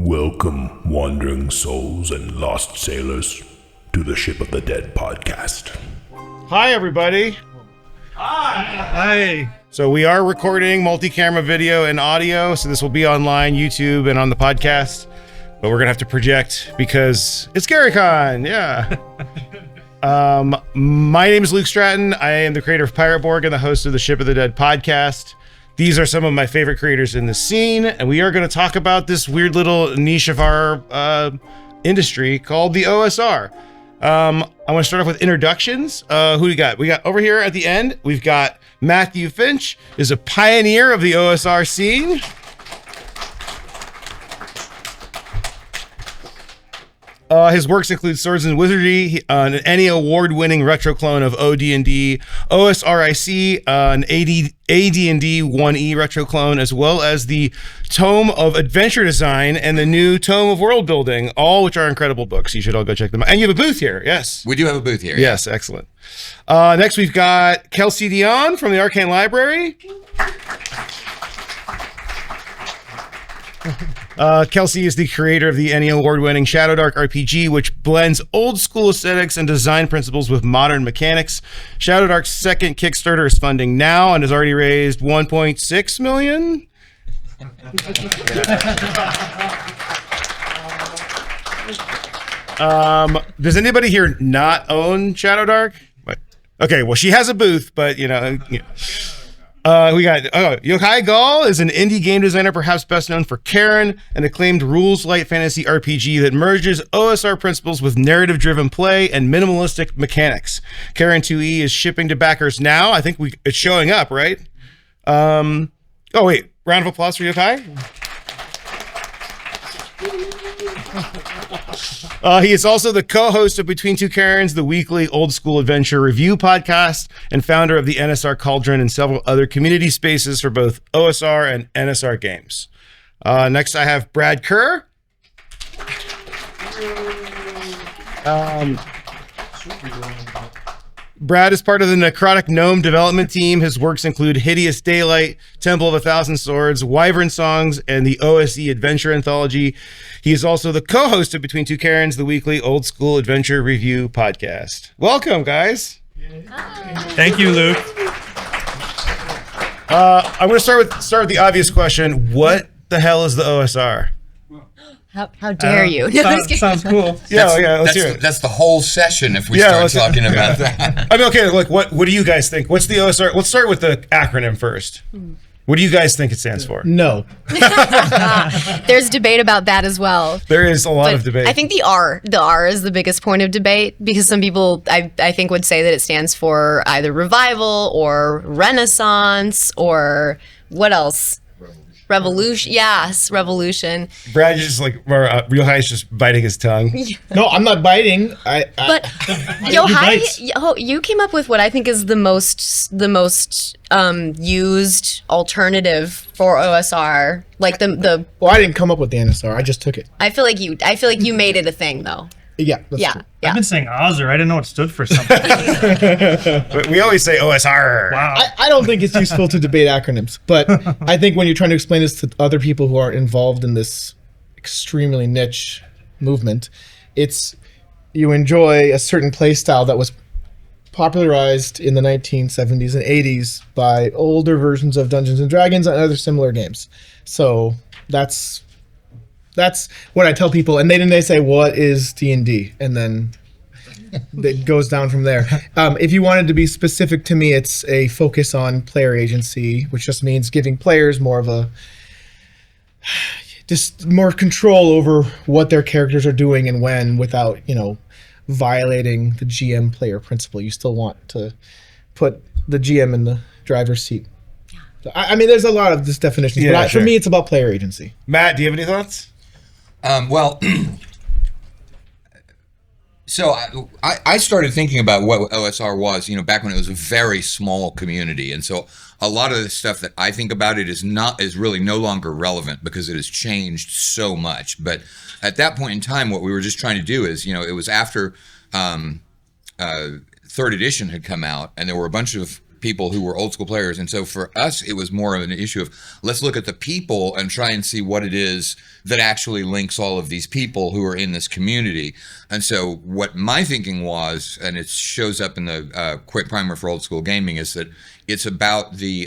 Welcome, wandering souls and lost sailors, to the Ship of the Dead podcast. Hi, everybody. Hi. So we are recording multi-camera video and audio, so this will be online, YouTube, and on the podcast. But we're going to have to project because it's GaryCon, yeah. My name is Luke Stratton. I am the creator of Pirate Borg and the host of the Ship of the Dead podcast. These are some of my favorite creators in the scene, and we are going to talk about this weird little niche of our industry called the OSR. I want to start off with introductions. Who do we got? We got over here at the end, we've got Matthew Finch, is a pioneer of the OSR scene. His works include Swords and Wizardry, an ENnie award-winning retro clone of OD&D, OSRIC, an AD&D 1E retro clone, as well as the Tome of Adventure Design and the new Tome of World Building, all which are incredible books. You should all go check them out. And you have a booth here, yes? We do have a booth here. Yes, excellent. Next, we've got Kelsey Dionne from the Arcane Library. Kelsey is the creator of the ENnie award-winning Shadow Dark RPG, which blends old school aesthetics and design principles with modern mechanics. Shadow Dark's second Kickstarter is funding now and has already raised $1.6 million. Does anybody here not own Shadow Dark? Okay, well, she has a booth, but we got Yochai Gal is an indie game designer, perhaps best known for Kerr, an acclaimed rules light fantasy RPG that merges OSR principles with narrative-driven play and minimalistic mechanics. Kerr 2E is shipping to backers now. I think it's showing up, right? Round of applause for Yochai. He is also the co-host of Between Two Cairns, the weekly old school adventure review podcast, and founder of the NSR Cauldron and several other community spaces for both OSR and NSR games. Next, I have Brad Kerr. Brad is part of the Necrotic Gnome development team. His works include Hideous Daylight, Temple of a Thousand Swords, Wyvern Songs, and the OSE Adventure Anthology. He is also the co-host of Between Two Cairns, the weekly old school adventure review podcast. Welcome, guys. Thank you, Luke. I'm going to start with the obvious question. What the hell is the OSR? How dare you? Sounds cool. Let's hear it. That's the whole session if we start talking about that. I mean, okay, look, what do you guys think? What's the OSR? Let's start with the acronym first. What do you guys think it stands for? No. There's debate about that as well. There is a lot of debate. I think the R is the biggest point of debate because some people I think would say that it stands for either revival or renaissance or what else? Revolution. Yes, revolution. Brad just Real High is just biting his tongue. No, I'm not biting. But Yochai, you came up with what I think is the most used alternative for OSR. Like the. Well, I didn't come up with the NSR. I just took it. I feel like you made it a thing though. Yeah. That's true. Yeah. I've been saying OSR. I didn't know it stood for something. But we always say OSR. Wow. I don't think it's useful to debate acronyms, but I think when you're trying to explain this to other people who are involved in this extremely niche movement, you enjoy a certain play style that was popularized in the 1970s and 80s by older versions of Dungeons and Dragons and other similar games. So that's what I tell people, and they say, "What is D&D?" And then it goes down from there. If you wanted to be specific to me, it's a focus on player agency, which just means giving players more control over what their characters are doing and when, without violating the GM player principle. You still want to put the GM in the driver's seat. So, I mean, there's a lot of this definitions, but for me, it's about player agency. Matt, do you have any thoughts? So I started thinking about what OSR was, back when it was a very small community. And so a lot of the stuff that I think about it is really no longer relevant because it has changed so much. But at that point in time, what we were just trying to do is, it was after third edition had come out and there were a bunch of people who were old school players. And so for us, it was more of an issue of let's look at the people and try and see what it is that actually links all of these people who are in this community. And so what my thinking was, and it shows up in the quick primer for old school gaming, is that it's about the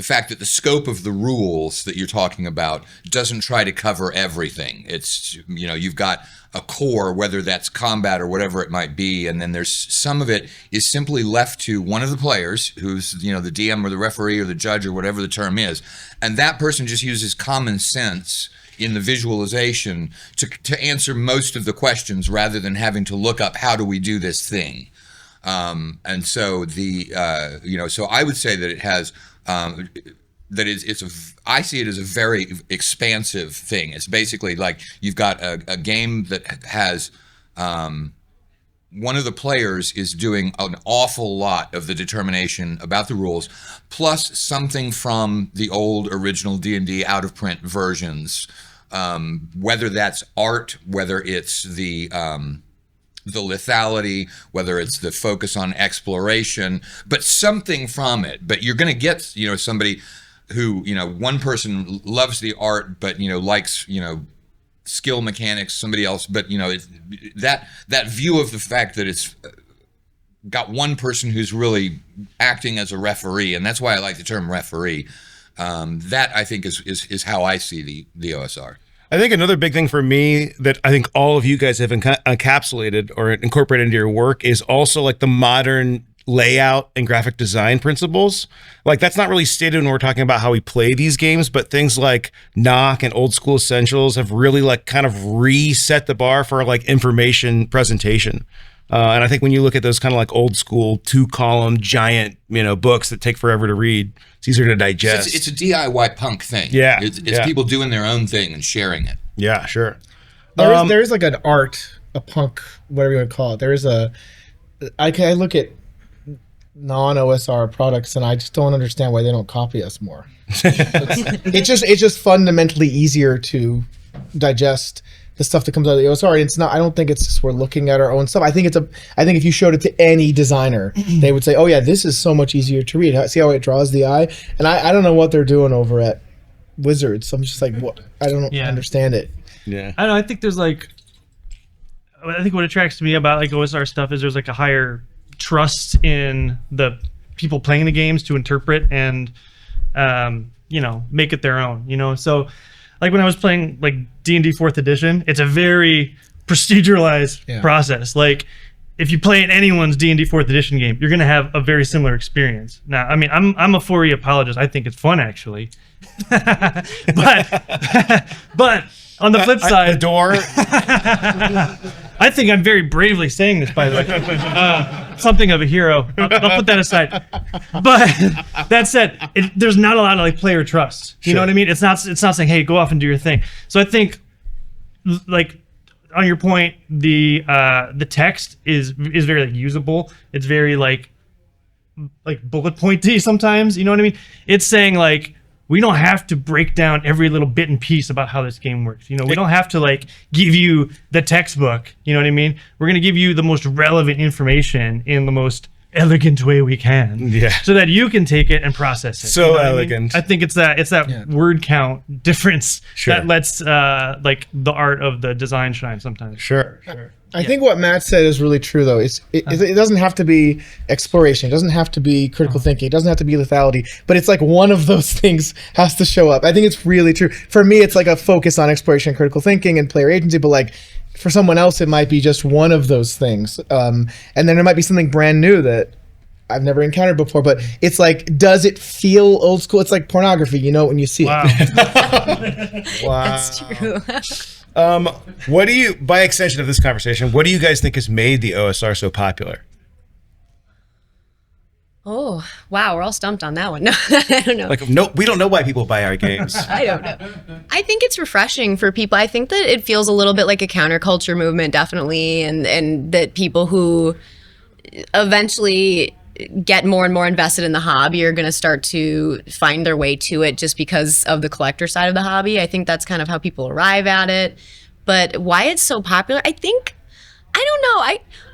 fact that the scope of the rules that you're talking about doesn't try to cover everything. It's, you've got a core, whether that's combat or whatever it might be, and then there's some of it is simply left to one of the players, who's, the DM or the referee or the judge or whatever the term is, and that person just uses common sense in the visualization to answer most of the questions rather than having to look up how do we do this thing. And so so I would say that it has I see it as a very expansive thing. It's basically like you've got a game that has one of the players is doing an awful lot of the determination about the rules, plus something from the old original D&D out of print versions, whether that's art, whether it's the lethality, whether it's the focus on exploration, but something from it. But you're going to get, somebody who, one person loves the art, but, likes, skill mechanics, somebody else, but, that view of the fact that it's got one person who's really acting as a referee, and that's why I like the term referee. That I think is how I see the OSR. I think another big thing for me that I think all of you guys have encapsulated or incorporated into your work is also like the modern layout and graphic design principles. Like that's not really stated when we're talking about how we play these games, but things like Knock and Old School Essentials have really like kind of reset the bar for like information presentation. And I think when you look at those kind of like old school 2-column giant, books that take forever to read, it's easier to digest. It's a DIY punk thing. Yeah. It's people doing their own thing and sharing it. Yeah, sure. There is like an art, a punk, whatever you would call it. I look at non-OSR products and I just don't understand why they don't copy us more. It's just fundamentally easier to digest the stuff that comes out of the OSR. And it's not, I don't think it's just we're looking at our own stuff. I think if you showed it to any designer, they would say, oh yeah, this is so much easier to read. See how it draws the eye? And I don't know what they're doing over at Wizards. I'm just like, what? I don't understand it. Yeah. I don't know. I think there's like, I think what attracts me about like OSR stuff is there's like a higher trust in the people playing the games to interpret and, make it their own, so like when I was playing like D&D 4th edition, it's a very proceduralized process. Like if you play anyone's D&D 4th edition game, you're going to have a very similar experience. Now, I mean, I'm a 4E apologist. I think it's fun actually. but on the flip side, the door. I think I'm very bravely saying this, by the way. Something of a hero. I'll put that aside. But that said, there's not a lot of like player trust. You know what I mean? It's not saying, hey, go off and do your thing. So I think, like, on your point, the text is very like usable. It's very like bullet pointy sometimes. You know what I mean? It's saying like, we don't have to break down every little bit and piece about how this game works. We don't have to like give you the textbook. You know what I mean? We're going to give you the most relevant information in the most elegant way we can. Yeah. So that you can take it and process it. So elegant. I think it's that word count difference that lets like the art of the design shine sometimes. Sure. I think what Matt said is really true, though. It doesn't have to be exploration. It doesn't have to be critical thinking. It doesn't have to be lethality. But it's like one of those things has to show up. I think it's really true. For me, it's like a focus on exploration and critical thinking and player agency. But like for someone else, it might be just one of those things. And then there might be something brand new that I've never encountered before. But it's like, does it feel old school? It's like pornography, when you see it. Wow. That's true. What do you, by extension of this conversation, what do you guys think has made the OSR so popular? Oh, wow. We're all stumped on that one. No, I don't know. Like, no, we don't know why people buy our games. I don't know. I think it's refreshing for people. I think that it feels a little bit like a counterculture movement, definitely. And that people who eventually get more and more invested in the hobby are going to start to find their way to it just because of the collector side of the hobby. I think that's kind of how people arrive at it. But why it's so popular, I think I don't know.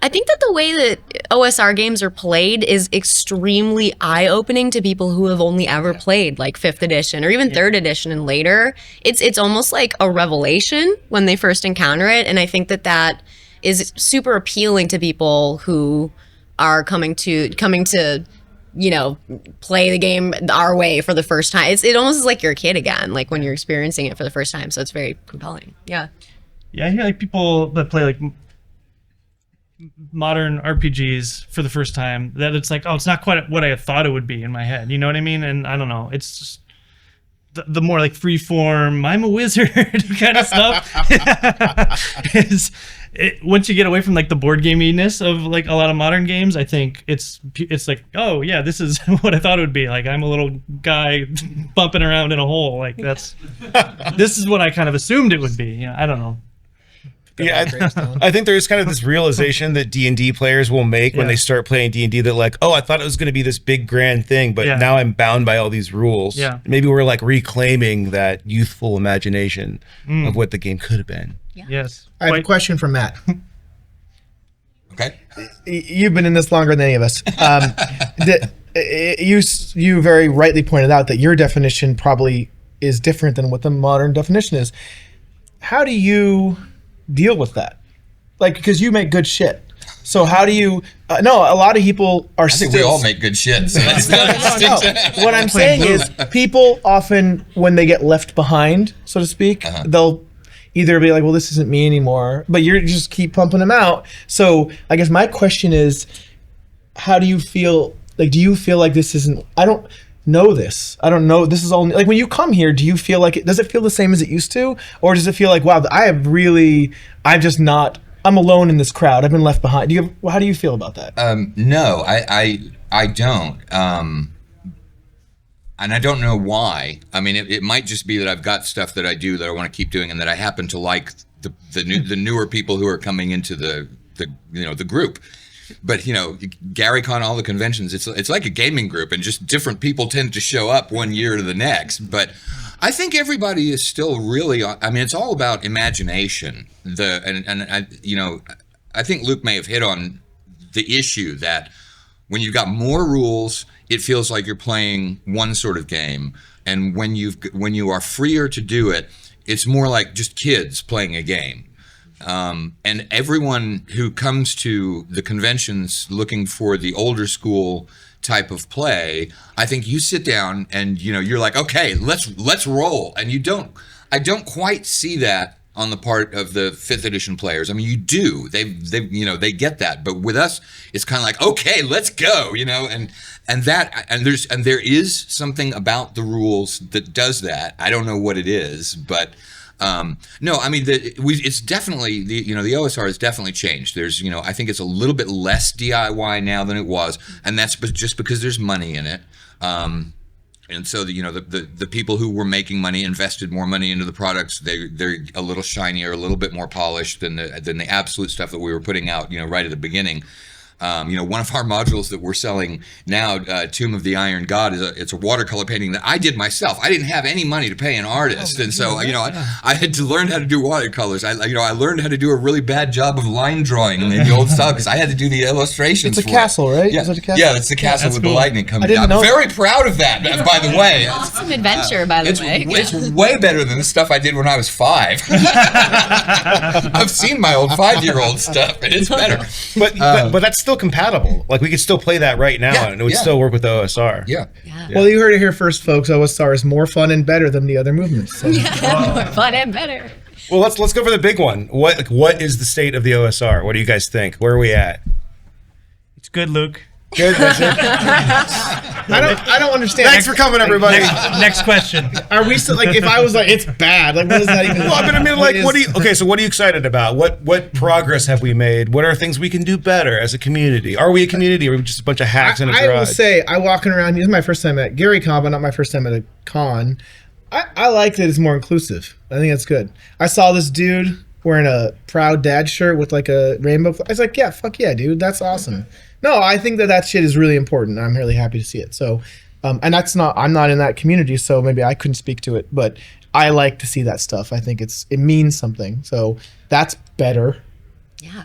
I think that the way that OSR games are played is extremely eye-opening to people who have only ever played like 5th edition or even 3rd edition and later. It's almost like a revelation when they first encounter it, and I think that is super appealing to people who are coming to play the game our way for the first time. It almost is like you're a kid again, like when you're experiencing it for the first time. So it's very compelling. Yeah. Yeah, I hear like people that play like modern RPGs for the first time that it's like, oh, it's not quite what I thought it would be in my head. You know what I mean? And I don't know. It's just the more like free form, I'm a wizard kind of stuff. Once you get away from like the board gaminess of like a lot of modern games, I think it's like, oh yeah, this is what I thought it would be. Like I'm a little guy bumping around in a hole. Like this is what I kind of assumed it would be. Yeah, I don't know. Yeah, I think there's kind of this realization that D&D players will make when they start playing D&D that like, oh, I thought it was going to be this big grand thing, but now I'm bound by all these rules. Yeah. Maybe we're like reclaiming that youthful imagination of what the game could have been. Yeah. Yes. I have a question for Matt. Okay. You've been in this longer than any of us. You very rightly pointed out that your definition probably is different than what the modern definition is. How do you deal with that? Like, because you make good shit. So how do you? No, a lot of people are. I think we all make good shit. So that's no. What I'm saying is, people often, when they get left behind, so to speak, they'll either be like, "Well, this isn't me anymore," but you just keep pumping them out. So I guess my question is, how do you feel? Like, do you feel like this isn't? I don't know this. I don't know. This is all like when you come here. Do you feel like it? Does it feel the same as it used to, or does it feel like, wow, I'm just not. I'm alone in this crowd. I've been left behind. How do you feel about that? No, I don't. And I don't know why. I mean, it might just be that I've got stuff that I do that I want to keep doing, and that I happen to like the newer people who are coming into the group. But GaryCon, all the conventions, it's like a gaming group, and just different people tend to show up one year to the next. But I think everybody is still really. I mean, it's all about imagination. I think Luke may have hit on the issue that when you've got more rules, it feels like you're playing one sort of game, and when you are freer to do it, it's more like just kids playing a game. And everyone who comes to the conventions looking for the older school type of play, I think you sit down and you're like, okay, let's roll. And I don't quite see that on the part of the 5th edition players. I mean, you do. They get that. But with us, it's kind of like, okay, let's go. And there is something about the rules that does that. I don't know what it is, but. No, I mean, it's definitely, the OSR has definitely changed. There's, I think it's a little bit less DIY now than it was, and that's just because there's money in it. And so, the people who were making money invested more money into the products. They're a little shinier, a little bit more polished than the absolute stuff that we were putting out, right at the beginning. One of our modules that we're selling now, Tomb of the Iron God, it's a watercolor painting that I did myself. I didn't have any money to pay an artist, and so I had to learn how to do watercolors. I learned how to do a really bad job of line drawing in the old style because I had to do the illustrations. It's a castle, right? Yeah, is it a castle? Yeah, it's the castle with the lightning coming down. I'm very proud of that, by the way. Awesome adventure, by the way. It's way better than the stuff I did when I was 5. I've seen my old 5-year-old stuff, and it's better. But that's still compatible. Like we could still play that right now, and it would still work with the OSR. Yeah. Well, you heard it here first, folks. OSR is more fun and better than the other movements. So. More fun and better. Well, let's go for the big one. What is the state of the OSR? What do you guys think? Where are we at? It's good, Luke. Good. That's it. I don't understand. Thanks for coming, everybody. Next question. Are we still like? If I was like, it's bad. Like, what does that even? Well, I mean, so what are you excited about? What progress have we made? What are things we can do better as a community? Are we a community, or are we just a bunch of hacks in a garage? I will say, I walking around. This is my first time at GaryCon, but not my first time at a con. I like that it's more inclusive. I think that's good. I saw this dude wearing a Proud Dad shirt with like a rainbow. I was like, yeah, fuck yeah, dude, that's awesome. No, I think that shit is really important. I'm really happy to see it. So, and I'm not in that community, so maybe I couldn't speak to it, but I like to see that stuff. I think it means something. So that's better. Yeah.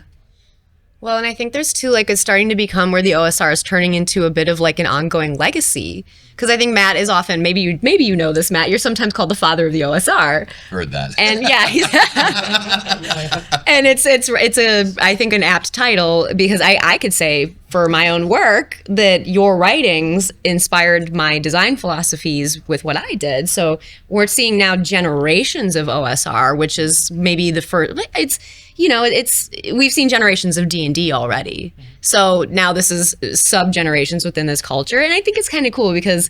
Well, and I think there's too, like, it's starting to become where the OSR is turning into a bit of like an ongoing legacy. Because I think Matt is often, maybe you know this, Matt, you're sometimes called the father of the OSR. Heard that. And yeah, and it's I think an apt title, because I could say for my own work that your writings inspired my design philosophies with what I did. So we're seeing now generations of OSR, which is maybe the first. We've seen generations of D&D already. So now this is sub-generations within this culture. And I think it's kind of cool because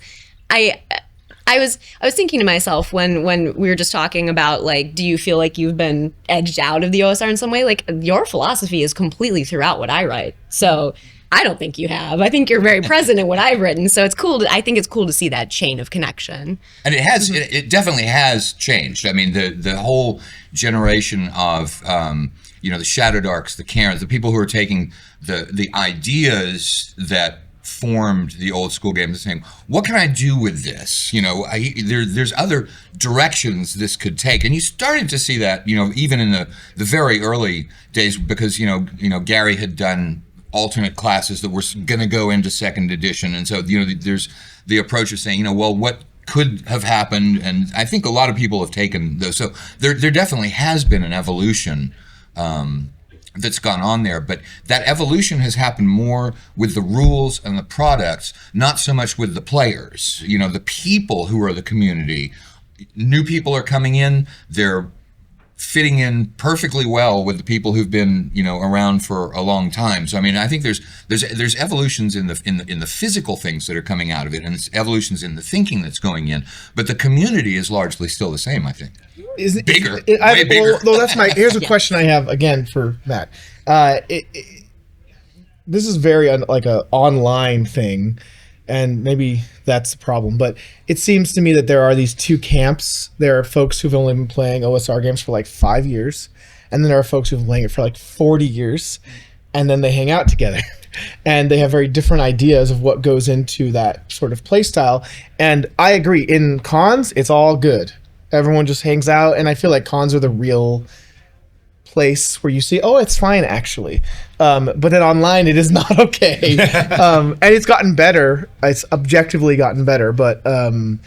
I was thinking to myself when we were just talking about, like, do you feel like you've been edged out of the OSR in some way? Like, your philosophy is completely throughout what I write. So I don't think you have. I think you're very present in what I've written. So it's cool. I think it's cool to see that chain of connection. And it has, it definitely has changed. I mean, the whole generation of, the Shadow Darks, the Cairns, the people who are taking the ideas that formed the old school games and saying, what can I do with this? There's other directions this could take. And you started to see that, even in the very early days, because, Gary had done alternate classes that were going to go into second edition. And so, there's the approach of saying, well, what could have happened? And I think a lot of people have taken those. So there definitely has been an evolution that's gone on there, but that evolution has happened more with the rules and the products, not so much with the players. The people who are the community. New people are coming in, they're fitting in perfectly well with the people who've been, around for a long time. So I mean, I think there's evolutions in the physical things that are coming out of it, and it's evolutions in the thinking that's going in. But the community is largely still the same, I think. Way bigger. Here's a question I have again for Matt. This is very like a online thing, and maybe that's the problem. But it seems to me that there are these two camps. There are folks who've only been playing OSR games for like 5 years, and then there are folks who've been playing it for like 40 years, and then they hang out together. And they have very different ideas of what goes into that sort of play style. And I agree, in cons, it's all good. Everyone just hangs out, and I feel like cons are the real place where you see, oh, it's fine actually. But then online, it is not okay. And it's gotten better. It's objectively gotten better. But I'm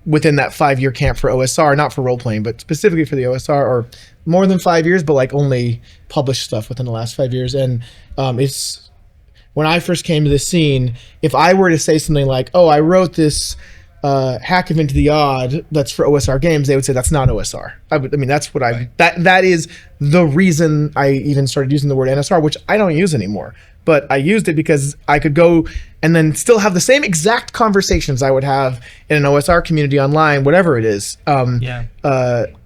within that 5-year camp for OSR, not for role playing, but specifically for the OSR, or more than 5 years, but like only published stuff within the last 5 years. And it's when I first came to this scene, if I were to say something like, oh, I wrote this hack of Into the Odd that's for OSR games, they would say that's not OSR. That's what that is the reason I even started using the word NSR, which I don't use anymore. But I used it because I could go and then still have the same exact conversations I would have in an OSR community online, whatever it is.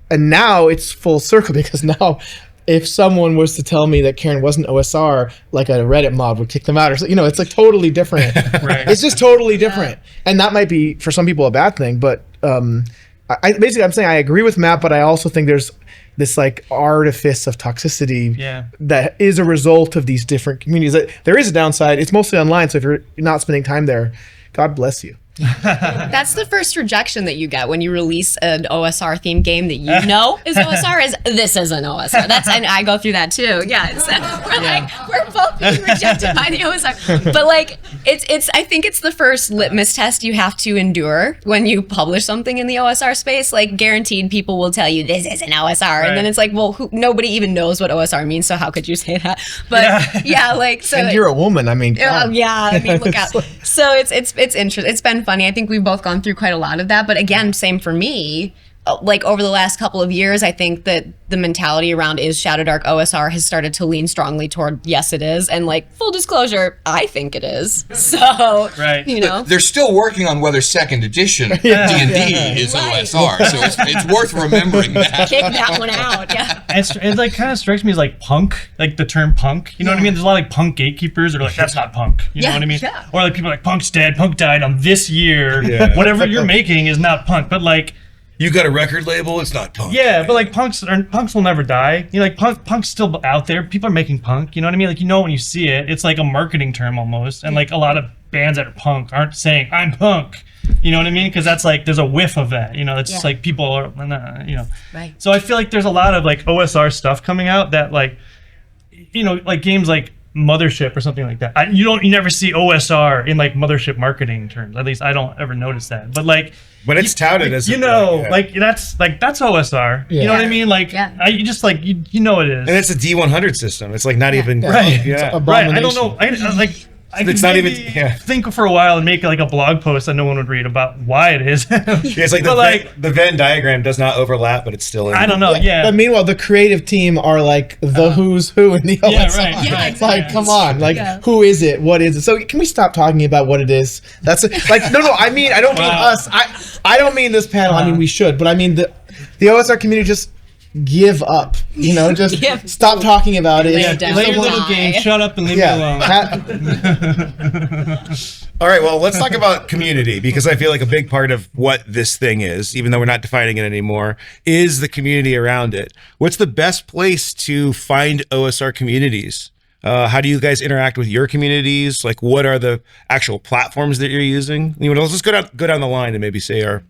And now it's full circle, because now if someone was to tell me that Karen wasn't OSR, like a Reddit mob would kick them out, or it's like totally different. Right. It's just totally different, and that might be for some people a bad thing. But I'm saying I agree with Matt, but I also think there's this like artifice of toxicity that is a result of these different communities. There is a downside. It's mostly online, so if you're not spending time there, God bless you. That's the first rejection that you get when you release an OSR themed game that you know is OSR. Is this isn't OSR? And I go through that too. Yeah, we're both being rejected by the OSR. But like it's I think it's the first litmus test you have to endure when you publish something in the OSR space. Like, guaranteed people will tell you this isn't OSR, right. And then it's like, well, nobody even knows what OSR means, so how could you say that? But and you're a woman. I mean, look out. So it's interesting. It's been funny. I think we've both gone through quite a lot of that. But again, same for me. Like, over the last couple of years, I think that the mentality around is Shadow Dark OSR has started to lean strongly toward, yes, it is. And like, full disclosure, I think it is. So, They're still working on whether second edition D&D is OSR. So it's worth remembering that. Kick that one out, yeah. It like kind of strikes me as like punk, like the term punk. You know what I mean? There's a lot of like punk gatekeepers that are like, that's not punk. You know what I mean? Yeah. Or like people are like, punk's dead, punk died on this year. Yeah. Whatever you're making is not punk. But like, you got a record label, it's not punk. Yeah, but like punks will never die. Like punk's still out there. People are making punk. You know what I mean? Like, when you see it, it's like a marketing term almost. And like a lot of bands that are punk aren't saying I'm punk. You know what I mean? Because that's like, there's a whiff of that. It's just like people are, Right. So I feel like there's a lot of like OSR stuff coming out that like like games like Mothership or something like that. You never see OSR in like Mothership marketing terms. At least I don't ever notice that. But like when it's touted as that's OSR. Yeah. You know what I mean? Like you just like you know it is. and it's a D100 system. It's like not even Right. Yeah. Right. I don't know. I It's could not maybe even- think for a while and make like a blog post that no one would read about why it is. It's like But, the Venn diagram does not overlap, but it's still in. I don't know. Yeah. But meanwhile, the creative team are like the who's who in the OSR. Yeah, right. Yeah, It's like, come on, like, who is it? What is it? So can we stop talking about what it is? That's like, no. I mean, I don't mean us. I don't mean this panel. I mean, we should. But I mean the OSR community just give up. Just stop talking about it. Lay down. Play your Someone- little game. Shut up and leave me alone. All right, well, let's talk about community, because I feel like a big part of what this thing is, even though we're not defining it anymore, is the community around it. What's the best place to find OSR communities? How do you guys interact with your communities? Like, what are the actual platforms that you're using? Let's just go down the line and maybe say our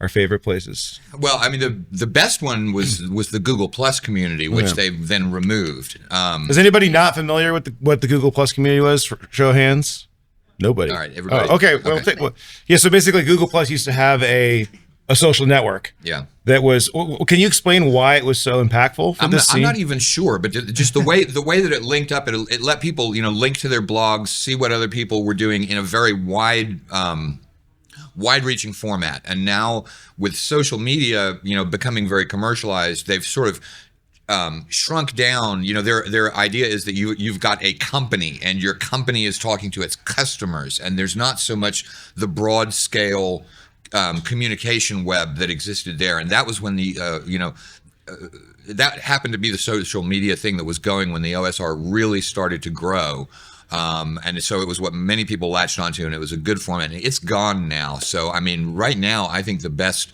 favorite places. Well, I mean, the best one was the Google Plus community, which they've then removed. Is anybody not familiar with what the Google Plus community was? For show of hands. Nobody. All right, everybody. Oh, okay. Well, so basically, Google Plus used to have a social network. Yeah. That was. Can you explain why it was so impactful for this I'm scene? not even sure, but just the way that it linked up, it let people link to their blogs, see what other people were doing in a very wide-reaching format. And now with social media, becoming very commercialized, they've sort of shrunk down. Their idea is that you've got a company, and your company is talking to its customers, and there's not so much the broad scale communication web that existed there. And that was when that happened to be the social media thing that was going when the OSR really started to grow. And so it was what many people latched onto, and it was a good format. And it's gone now. So, I mean, right now, I think the best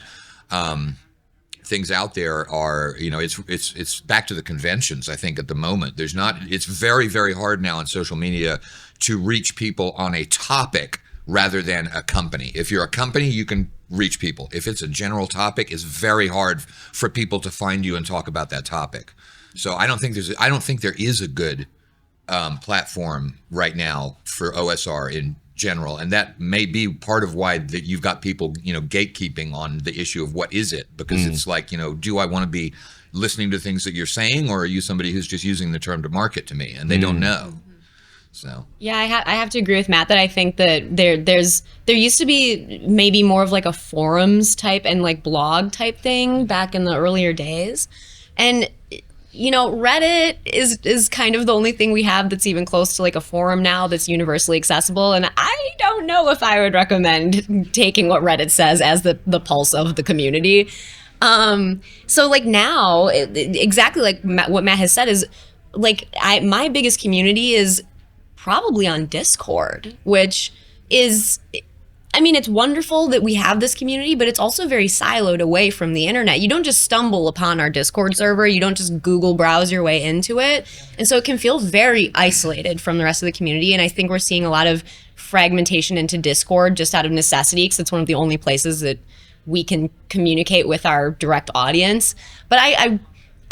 things out there are, it's back to the conventions, I think, at the moment. It's very, very hard now on social media to reach people on a topic rather than a company. If you're a company, you can reach people. If it's a general topic, it's very hard for people to find you and talk about that topic. So I don't think there is a good platform right now for OSR in general, and that may be part of why that you've got people gatekeeping on the issue of what is it, because it's like, do I want to be listening to things that you're saying, or are you somebody who's just using the term to market to me, and they don't know. So yeah, I have to agree with Matt that I think that there used to be maybe more of like a forums type and like blog type thing back in the earlier days, and Reddit is kind of the only thing we have that's even close to like a forum now that's universally accessible. And I don't know if I would recommend taking what Reddit says as the pulse of the community. So like now, exactly like what Matt has said is like my biggest community is probably on Discord, which is, I mean, it's wonderful that we have this community, but it's also very siloed away from the internet. You don't just stumble upon our Discord server. You don't just Google browse your way into it. And so it can feel very isolated from the rest of the community. And I think we're seeing a lot of fragmentation into Discord just out of necessity, because it's one of the only places that we can communicate with our direct audience. But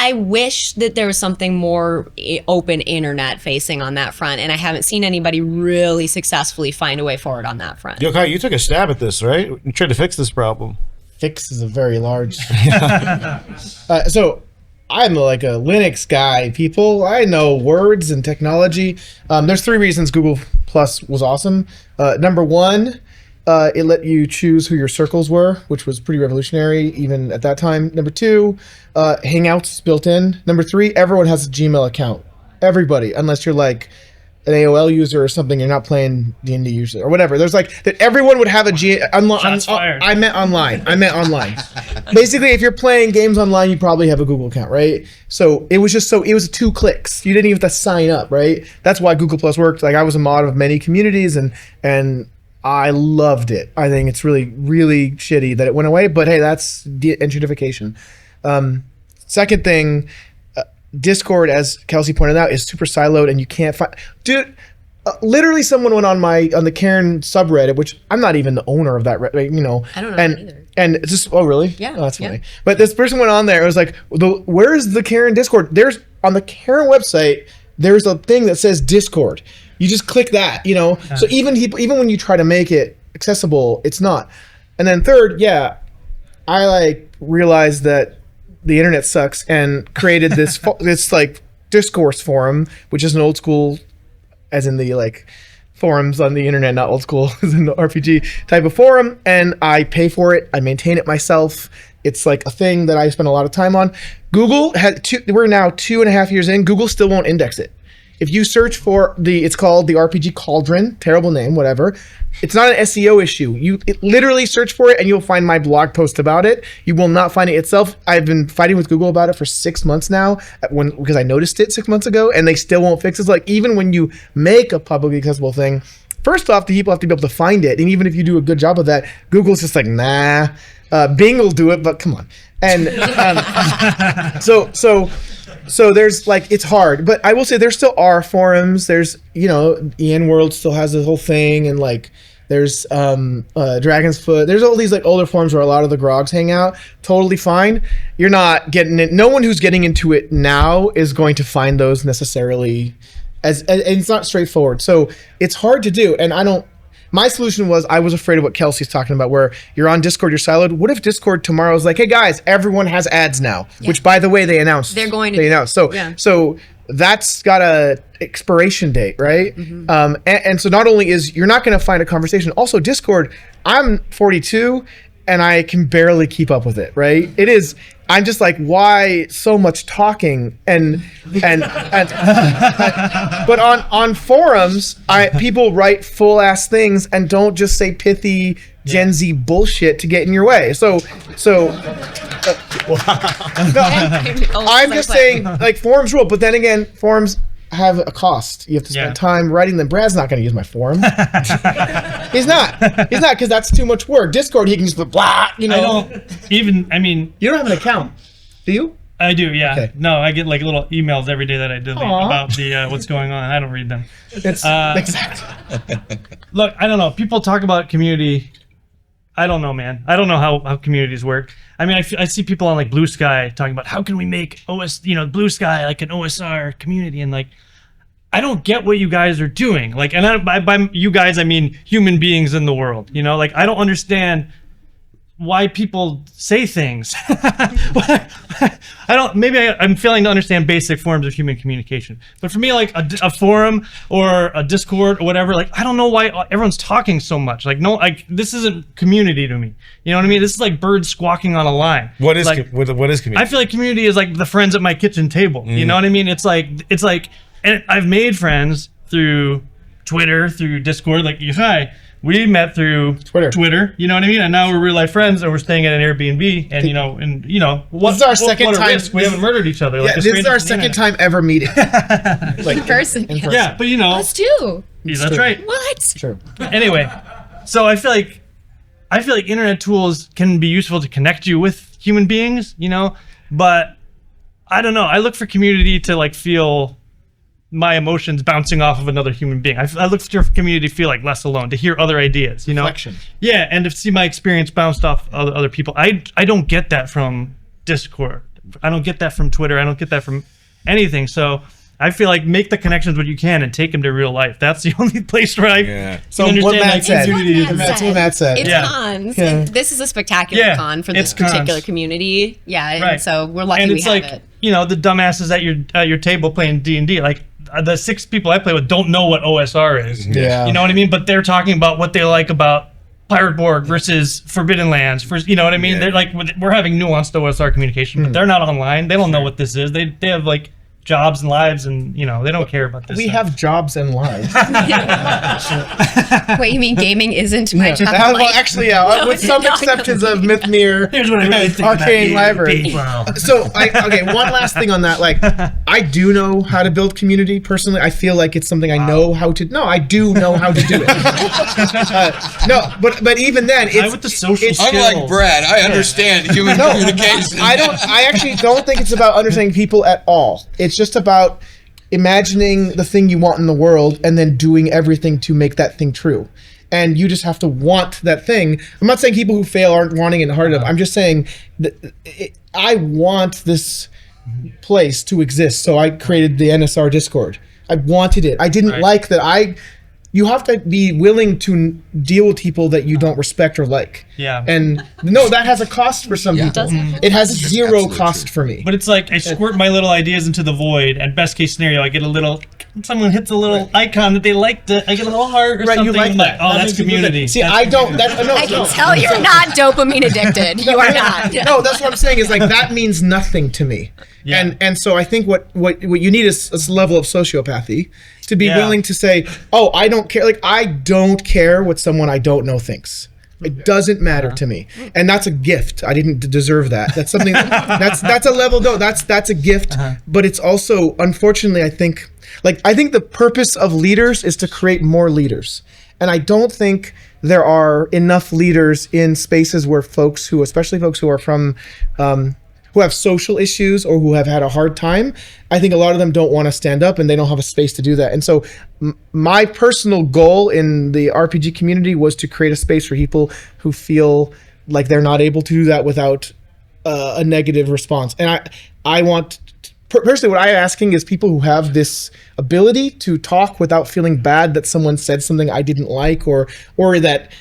I wish that there was something more open internet facing on that front, and I haven't seen anybody really successfully find a way forward on that front. Yochai, you took a stab at this, right? You tried to fix this problem. Fix is a very large. So I'm like a Linux guy, people. I know words and technology. There's 3 reasons Google Plus was awesome. Number 1, it let you choose who your circles were, which was pretty revolutionary even at that time. Number 2, Hangouts is built in. Number 3, everyone has a Gmail account. Everybody, unless you're like an AOL user or something, you're not playing D&D usually or whatever. There's like that everyone would have a Shots fired. I meant online. Basically, if you're playing games online, you probably have a Google account, right? So it was 2 clicks. You didn't even have to sign up, right? That's why Google Plus worked. Like I was a mod of many communities and I loved it. I think it's really, really shitty that it went away, but hey, that's gentrification. Second thing, Discord, as Kelsey pointed out, is super siloed and you can't find... Dude, literally someone went on the Cairn subreddit, which I'm not even the owner of that, I don't know either. And it's just, oh really? Yeah. Oh, that's funny. But this person went on there, it was like, where's the Cairn Discord? There's, on the Cairn website, there's a thing that says Discord. You just click that, you know. So even when you try to make it accessible, it's not. And then third, I like realized that the internet sucks and created this this like discourse forum, which is an old school, as in the like forums on the internet, not old school as in the RPG type of forum, and I pay for it. I maintain it myself. It's like a thing that I spend a lot of time on. Google had we're now 2.5 years in. Google still won't index it. If you search for it's called the RPG Cauldron, terrible name, whatever. It's not an SEO issue. You literally search for it and you'll find my blog post about it. You will not find it itself. I've been fighting with Google about it for 6 months now because I noticed it 6 months ago and they still won't fix it. It's like even when you make a publicly accessible thing, first off, the people have to be able to find it. And even if you do a good job of that, Google's just like, nah. Bing will do it, but come on. And so there's like, it's hard, but I will say there still are forums. There's, you know, EN World still has this whole thing, and like there's Dragon's Foot. There's all these like older forums where a lot of the grogs hang out. Totally fine. You're not getting it. No one who's getting into it now is going to find those necessarily and it's not straightforward. So it's hard to do. And my solution was I was afraid of what Kelsey's talking about, where you're on Discord, you're siloed. What if Discord tomorrow is like, hey guys, everyone has ads now, which by the way, they announced. They're going to. They announced. So that's got a expiration date, right? Mm-hmm. And so not only is you're not going to find a conversation, also Discord, I'm 42 and I can barely keep up with it, right? It is, I'm just like, why so much talking and but on forums, people write full ass things and don't just say pithy Gen Z bullshit to get in your way. So I'm just saying like forums rule, but then again, forums have a cost. You have to spend time writing them. Brad's not going to use my forum. He's not because that's too much work. Discord, he can just blah, you know. You don't have an account, do you? I do, yeah. Okay. No, I get like little emails every day that I delete about the what's going on. I don't read them. It's exactly. Look, I don't know. People talk about community. I don't know, man. I don't know how communities work. I mean, I see people on like Blue Sky talking about how can we make Blue Sky like an OSR community, and like I don't get what you guys are doing. Like, and by you guys I mean human beings in the world. You know, like I don't understand why people say things. I'm failing to understand basic forms of human communication. But for me, like a forum or a Discord or whatever, like I don't know why everyone's talking so much. Like this isn't community to me. You know what I mean? This is like birds squawking on a line. What is like, what is community? I feel like community is like the friends at my kitchen table. You know what I mean? It's like, and I've made friends through Twitter, through Discord, like Yochai. We met through Twitter, you know what I mean? And now we're real life friends and we're staying at an Airbnb and this is our second time. We haven't murdered each other. Yeah, this is our second time ever meeting. Like in person. Yeah, but us too. Yeah, that's right. What? True. Anyway, so I feel like internet tools can be useful to connect you with human beings, you know, but I don't know. I look for community to like feel my emotions bouncing off of another human being. I look for community to feel like less alone, to hear other ideas, you know? Reflection. Yeah, and to see my experience bounced off other people. I don't get that from Discord. I don't get that from Twitter. I don't get that from anything. So I feel like make the connections what you can and take them to real life. That's the only place where I can understand what Matt said. That's what Matt said. It's cons. Yeah. This is a spectacular con for this particular community. Yeah, and so we're lucky we have it. You know, the dumbasses at your table playing D&D, like the 6 people I play with don't know what OSR is. Yeah. You know what I mean? But they're talking about what they like about Pirate Borg versus Forbidden Lands. You know what I mean? They're like, we're having nuanced OSR communication, but they're not online. They don't know what this is. They have like jobs and lives, and you know they don't care about this. We have jobs and lives. Wait, you mean gaming isn't my job? Well, actually, yeah, with some exceptions of Mythmere, Here's what I really think Arcane Library. Wow. So, one last thing on that. Like, I do know how to build community personally. I feel like it's something I know how to. No, I do know how to do it. No, but even then, it's with the social skills. Unlike Brad, I understand human communication. I actually don't think it's about understanding people at all. It's just about imagining the thing you want in the world and then doing everything to make that thing true. And you just have to want that thing. I'm not saying people who fail aren't wanting it hard enough. I'm just saying that I want this place to exist. So I created the NSR Discord. I wanted it. I didn't like that. You have to be willing to deal with people that you don't respect or like. Yeah. And no, that has a cost for some people. It has zero cost for me. But it's like I squirt my little ideas into the void, and best case scenario, I get a little. Someone hits a little icon that they liked. I get a little heart or something. You like that. Oh, that's community. See, I don't. I can tell you're not dopamine addicted. You are not. No, that's what I'm saying. Is like that means nothing to me. Yeah. And so I think what you need is a level of sociopathy to be willing to say, oh, I don't care. Like I don't care what someone I don't know thinks. It doesn't matter to me, and that's a gift. I didn't deserve that. That's something. that's a level. No, that's a gift. But it's also, unfortunately, I think the purpose of leaders is to create more leaders, and I don't think there are enough leaders in spaces where especially folks who are from. Who have social issues or who have had a hard time, I think a lot of them don't want to stand up and they don't have a space to do that. And so my personal goal in the RPG community was to create a space for people who feel like they're not able to do that without a negative response. And I want, personally, what I'm asking is people who have this ability to talk without feeling bad that someone said something I didn't like or that,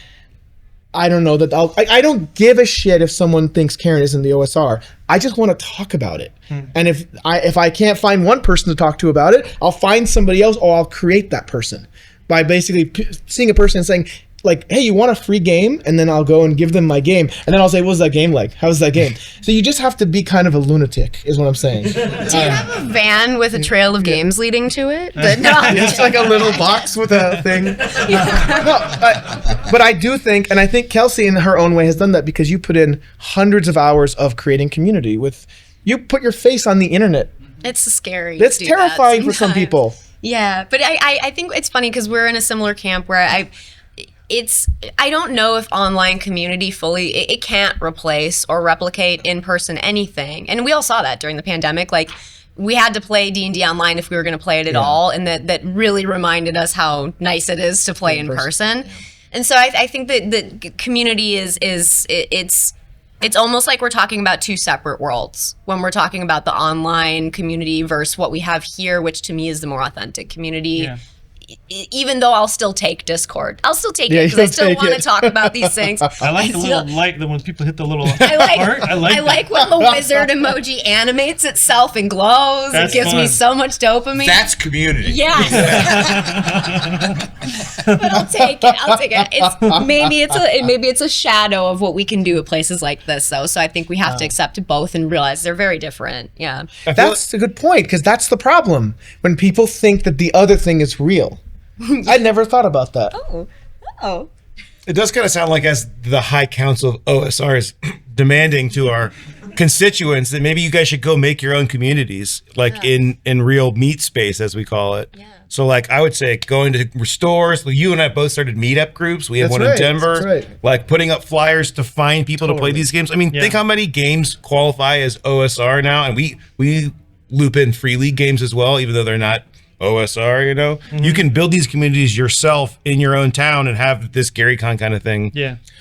I don't know that I don't give a shit if someone thinks Karen is in the OSR. I just want to talk about it. And if I can't find one person to talk to about it, I'll find somebody else or I'll create that person by basically seeing a person and saying like, hey, you want a free game? And then I'll go and give them my game. And then I'll say, what's that game like? How's that game? So you just have to be kind of a lunatic is what I'm saying. Do you have a van with a trail of games leading to it? No, it's like a little box with a thing. But I do think, and I think Kelsey in her own way has done that because you put in hundreds of hours of creating community you put your face on the internet. it's scary. That's terrifying for some people. Yeah, but I think it's funny because we're in a similar camp where I don't know if online community fully, it can't replace or replicate in-person anything. And we all saw that during the pandemic. Like, we had to play D&D online if we were going to play it at all. And that really reminded us how nice it is to play in person. Yeah. And so I think that the community it's almost like we're talking about two separate worlds when we're talking about the online community versus what we have here, which to me is the more authentic community. Yeah. Even though I'll still take Discord. I'll still take it because I still want to talk about these things. I like little when people hit the little heart. I like when the wizard emoji animates itself and glows. It gives me so much dopamine. That's community. Yeah. But I'll take it. Maybe it's a shadow of what we can do at places like this though. So I think we have to accept both and realize they're very different. Yeah. That's a good point because that's the problem. When people think that the other thing is real. I never thought about that. Oh. It does kind of sound like as the High Council of OSR is demanding to our constituents that maybe you guys should go make your own communities, like in real meat space, as we call it. Yeah. So like I would say going to stores, you and I both started meetup groups. We have one in Denver, like putting up flyers to find people to play these games. I mean, think how many games qualify as OSR now. And we loop in free league games as well, even though they're not OSR, you know, you can build these communities yourself in your own town and have this GaryCon kind of thing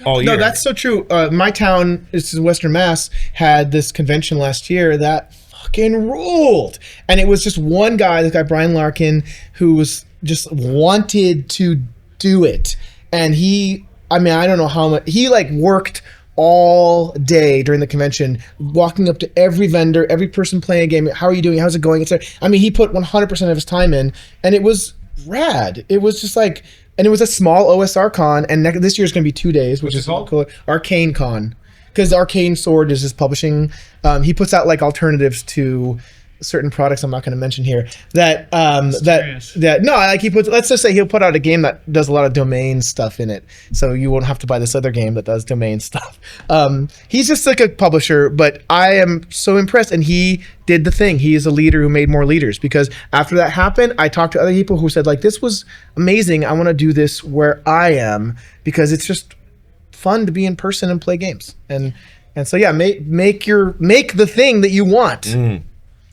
all year. No, that's so true. My town, this is Western Mass, had this convention last year that fucking ruled. And it was just one guy, this guy Brian Larkin, who was just wanted to do it. And I don't know how much, he like worked all day during the convention, walking up to every vendor, every person playing a game. How are you doing? How's it going? He put 100% of his time in, and it was rad. It was just like, and it was a small OSR con, and this year's going to be 2 days, which is cool. Arcane Con, because Arcane Sword is his publishing. He puts out like alternatives to certain products I'm not going to mention here he puts, let's just say he'll put out a game that does a lot of domain stuff in it, so you won't have to buy this other game that does domain stuff. He's just like a publisher, but I am so impressed, and he did the thing. He is a leader who made more leaders, because after that happened, I talked to other people who said like, this was amazing, I want to do this where I am, because it's just fun to be in person and play games, and so make the thing that you want.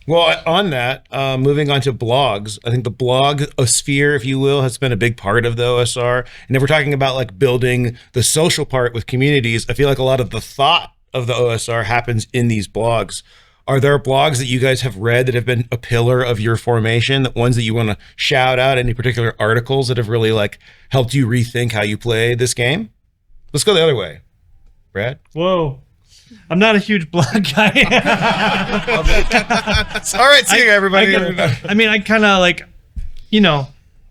Well, on that, moving on to blogs, I think the blog sphere, if you will, has been a big part of the OSR. And if we're talking about like building the social part with communities, I feel like a lot of the thought of the OSR happens in these blogs. Are there blogs that you guys have read that have been a pillar of your formation? That ones that you want to shout out? Any particular articles that have really like helped you rethink how you play this game? Let's go the other way, Brad. Whoa. I'm not a huge blog guy. All right, see you everybody. I mean, I kind of like, you know,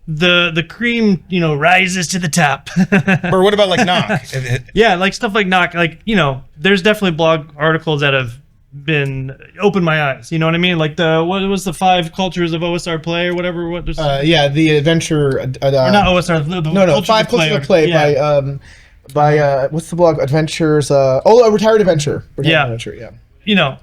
the cream, you know, rises to the top. Or what about like Knock? Yeah, like stuff like Knock. Like, you know, there's definitely blog articles that have been opened my eyes. You know what I mean? Like what was the 5 cultures of OSR play or whatever? What? Yeah, the adventure. Or not OSR. No, 5 cultures of play by what's the blog? Adventures. Retired Adventure. Adventure, yeah. You know,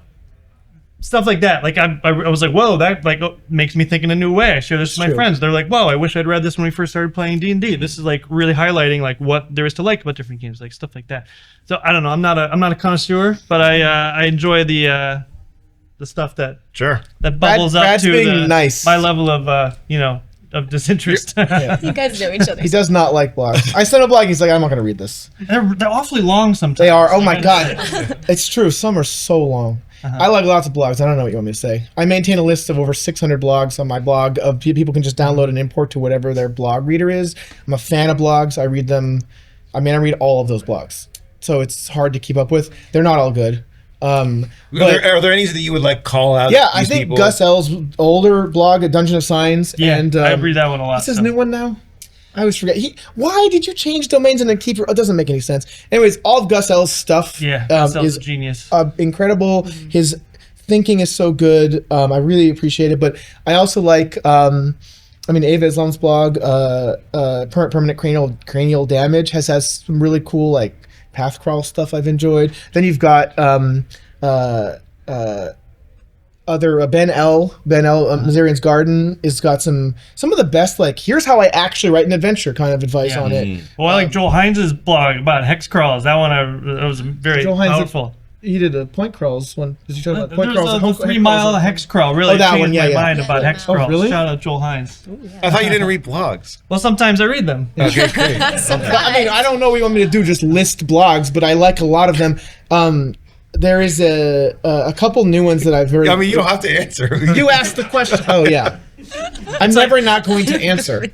stuff like that. Like I was like, whoa, that like makes me think in a new way. I share this with my friends. They're like, whoa, I wish I'd read this when we first started playing D&D. This is like really highlighting like what there is to like about different games, like stuff like that. So I don't know. I'm not a connoisseur, but I enjoy the stuff that bubbles up to my level of of disinterest. You guys know each other. He does not like blogs. I sent a blog. He's like, I'm not going to read this. They're awfully long sometimes. They are. Oh my god, it's true. Some are so long. I like lots of blogs. I don't know what you want me to say. I maintain a list of over 600 blogs on my blog of people can just download and import to whatever their blog reader is. I'm a fan of blogs. I read them. I mean, I read all of those blogs. So it's hard to keep up with. They're not all good. Are there any that you would like call out? Yeah, I think Gus L's older blog, A Dungeon of Signs. Yeah, and I read that one a lot. What's his new one now? I always forget. Why did you change domains and then keep it doesn't make any sense. Anyways, all of Gus L's stuff is genius. Incredible. His thinking is so good. I really appreciate it. But I also like Ava Islam's blog, Permanent Cranial Damage has some really cool like path crawl stuff I've enjoyed. Then you've got other Ben L. Mazarian's Garden has got some of the best like here's how I actually write an adventure kind of advice on it. Well, I like Joel Hines' blog about hex crawls. That one that was very powerful. He did a point crawls one. Did you talk about point crawls? The 3 mile hex crawl really changed my mind about hex crawls. Really? Shout out Joel Hines. I thought you didn't read blogs. Well, sometimes I read them. Okay, great. I mean, I don't know what you want me to do, just list blogs, but I like a lot of them. There is a couple new ones that I've very... I mean, you don't have to answer. You asked the question. Oh, yeah. I'm never not going to answer.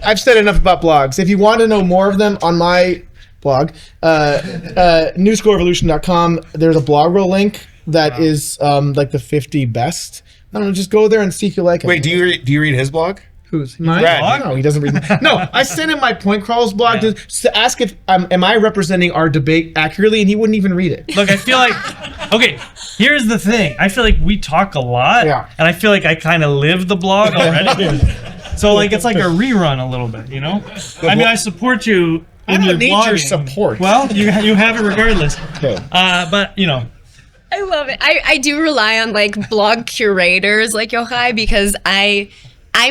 I've said enough about blogs. If you want to know more of them on my blog, newschoolrevolution.com, there's a blog roll link that is like the 50 best. I don't know, just go there and see if you like it. Wait, do you read his blog? Who's mine? Brad. No, he doesn't read them. No, I sent him my point crawls blog to ask if am I representing our debate accurately, and he wouldn't even read it. Look, I feel like okay. Here's the thing. I feel like we talk a lot, and I feel like I kind of live the blog already. So like it's like a rerun a little bit, you know. I mean, I support you. I don't need your support. Well, you have it regardless. Okay. But you know. I love it. I do rely on like blog curators like Yochai because I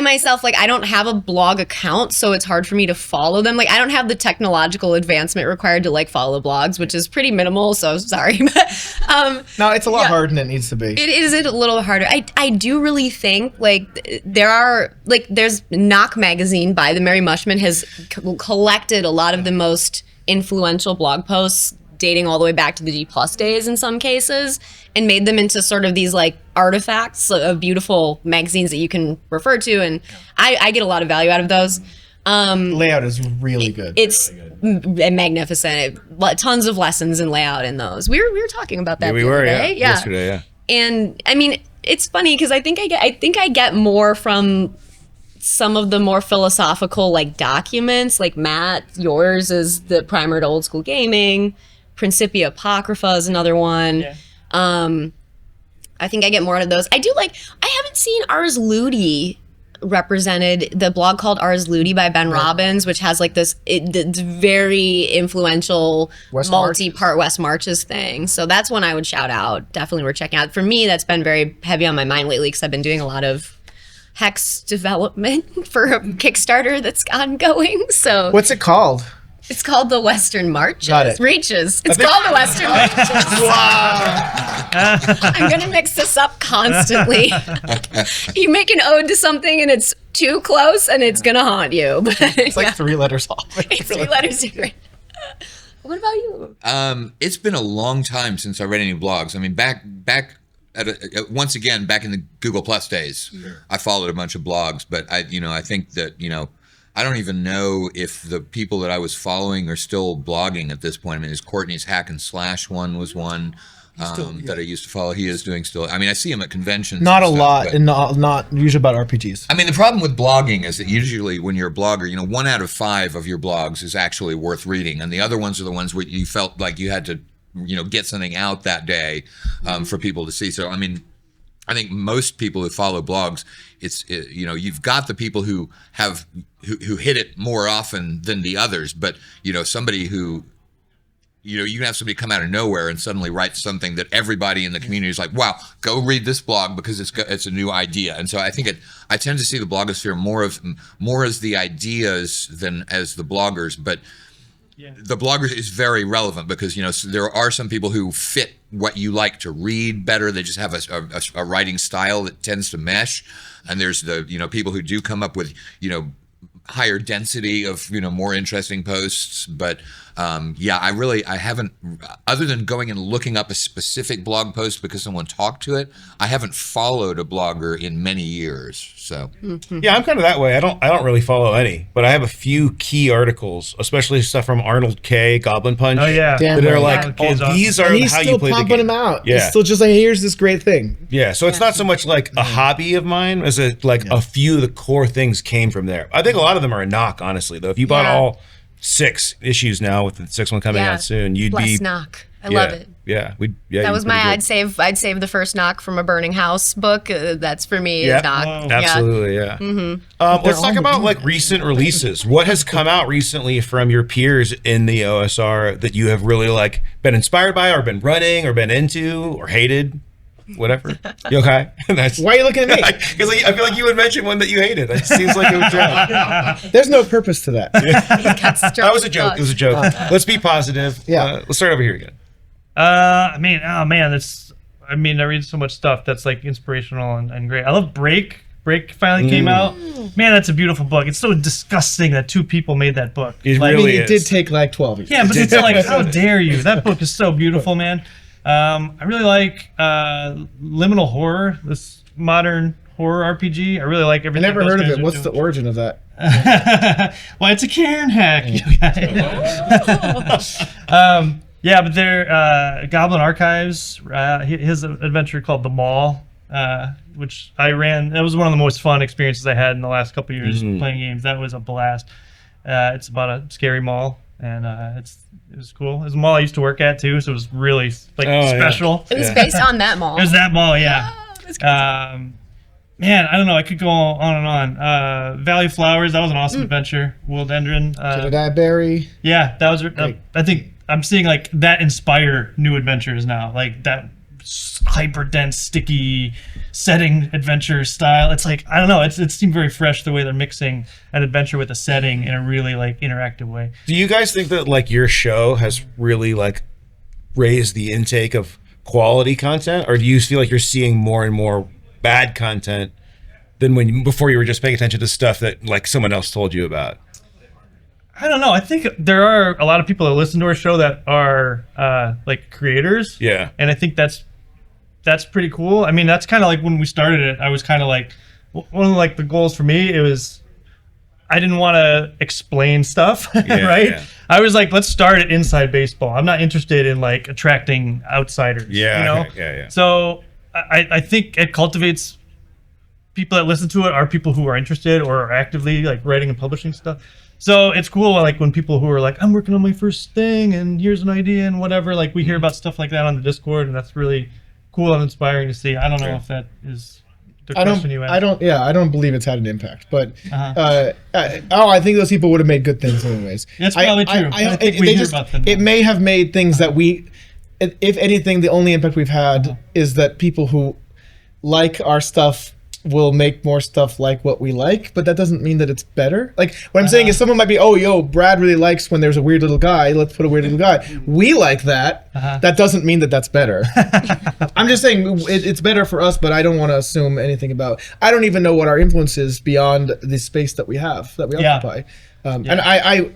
myself, like, I don't have a blog account, so it's hard for me to follow them. Like, I don't have the technological advancement required to, like, follow blogs, which is pretty minimal, so sorry. But, no, it's a lot harder than it needs to be. It is a little harder. I do really think, like, there's Knock magazine by the Mary Mushman has collected a lot of the most influential blog posts dating all the way back to the G+ days in some cases, and made them into sort of these like artifacts of beautiful magazines that you can refer to, and I get a lot of value out of those. Layout is really good. It's magnificent. Tons of lessons in layout in those. We were talking about that. Yeah, we the were other day. Yeah. Yesterday, yeah. And I mean, it's funny because I think I get more from some of the more philosophical like documents. Like Matt, yours is the Primer to Old School Gaming. Principia Apocrypha is another one. Yeah. I think I get more out of those. I haven't seen Ars Ludi represented, the blog called Ars Ludi by Ben Robbins, which has like this very influential multi-part West Marches thing. So that's one I would shout out. Definitely worth checking out. For me, that's been very heavy on my mind lately because I've been doing a lot of Hex development for a Kickstarter that's ongoing. So what's it called? It's called the Western Marches. Got it. Reaches. It's called the Western Marches. Wow. I'm going to mix this up constantly. You make an ode to something and it's too close and it's going to haunt you. But, it's like 3 letters off. It's 3 letters different. What about you? It's been a long time since I read any blogs. I mean, back once again, back in the Google Plus days, I followed a bunch of blogs, but I think that, I don't even know if the people that I was following are still blogging at this point. I mean, his Courtney's Hack and Slash one was one that I used to follow. He is doing still. I mean, I see him at conventions. Not and a stuff, lot, but- and not usually about RPGs. I mean, the problem with blogging is that usually when you're a blogger, 1 out of 5 of your blogs is actually worth reading. And the other ones are the ones where you felt like you had to, get something out that day for people to see. So, I mean, I think most people who follow blogs, you've got the people who hit it more often than the others, but, somebody who, you can have somebody come out of nowhere and suddenly write something that everybody in the community is like, wow, go read this blog because it's a new idea. And so I think I tend to see the blogosphere more as the ideas than as the bloggers, but the bloggers is very relevant because, there are some people who fit what you like to read better. They just have a writing style that tends to mesh. And there's the, people who do come up with, higher density of, more interesting posts. But I haven't, other than going and looking up a specific blog post because someone talked to it, I haven't followed a blogger in many years. So Yeah, I'm kind of that way. I don't really follow any, but I have a few key articles, especially stuff from Arnold K, Goblin Punch. Oh yeah. Damn That are right. like, Yeah. oh, these are And he's how still you play the pumping game. them out. Yeah. He's still just like, here's this great thing. Yeah, so it's not so much like a hobby of mine as a few of the core things came from there. I think a lot of them are a knock, honestly, though. If you bought all 6 issues now with the 6th one coming out soon, you'd Bless be knock. I love it. Yeah, That was my I'd save the first knock from a burning house book. That's for me. Yeah. Knock. Oh. Absolutely, yeah. Let's talk about like recent releases. What has come out recently from your peers in the OSR that you have really like been inspired by, or been running, or been into, or hated, whatever? Yochai, that's Why are you looking at me? because I feel like you would mention one that you hated. It seems like it was joke. There's no purpose to that. That was a joke. It was a joke. Let's be positive. Yeah. Let's start over here again. I mean, oh man, I read so much stuff that's like inspirational and great. I love Break. Break finally came out. Man, that's a beautiful book. It's so disgusting that 2 people made that book. It Like, really It did take like 12 years. yeah, but it's like, how dare you? That book is so beautiful, man. I really like Liminal Horror, this modern horror RPG. I really like I everything. never those heard of guys it. are What's the doing. origin of that? Well, it's a Cairn hack, you guys. Yeah, but they're Goblin Archives. His adventure called The Mall, which I ran. That was one of the most fun experiences I had in the last couple of years playing games. That was a blast. It's about a scary mall, and it was cool. It was a mall I used to work at too, so it was really special. It was based on that mall. It was that mall, yeah. Man, I don't know. I could go on and on. Valley of Flowers, that was an awesome adventure. Willdendron. Jedediah Barry. Yeah, that was. I think I'm seeing like that inspire new adventures now. Like that hyper dense, sticky setting adventure style. It's like, I don't know. It seemed very fresh the way they're mixing an adventure with a setting in a really like interactive way. Do you guys think that like your show has really like raised the intake of quality content, or do you feel like you're seeing more and more bad content than before you were just paying attention to stuff that like someone else told you about? I don't know. I think there are a lot of people that listen to our show that are like creators. Yeah. And I think that's pretty cool. I mean, that's kind of like when we started it, I was kind of like, one of like the goals for me, it was, I didn't want to explain stuff, right? Yeah. I was like, let's start at inside baseball. I'm not interested in like attracting outsiders. Yeah, You know? okay, yeah. So I think it cultivates people that listen to it are people who are interested or are actively like writing and publishing stuff. So it's cool, like when people who are like, I'm working on my first thing and here's an idea and whatever, like we hear about stuff like that on the Discord, and that's really cool and inspiring to see. I don't know if that is the question you asked. I don't believe it's had an impact, but I think those people would have made good things anyways. That's probably true. I think we hear about them now. It may have made things that if anything, the only impact we've had is that people who like our stuff will make more stuff like what we like, but that doesn't mean that it's better. Like what I'm saying is someone might be, oh, yo, Brad really likes when there's a weird little guy, let's put a weird little guy. We like that. That doesn't mean that that's better. I'm just saying it's better for us, but I don't want to assume anything about, I don't even know what our influence is beyond the space that we have, that we occupy. And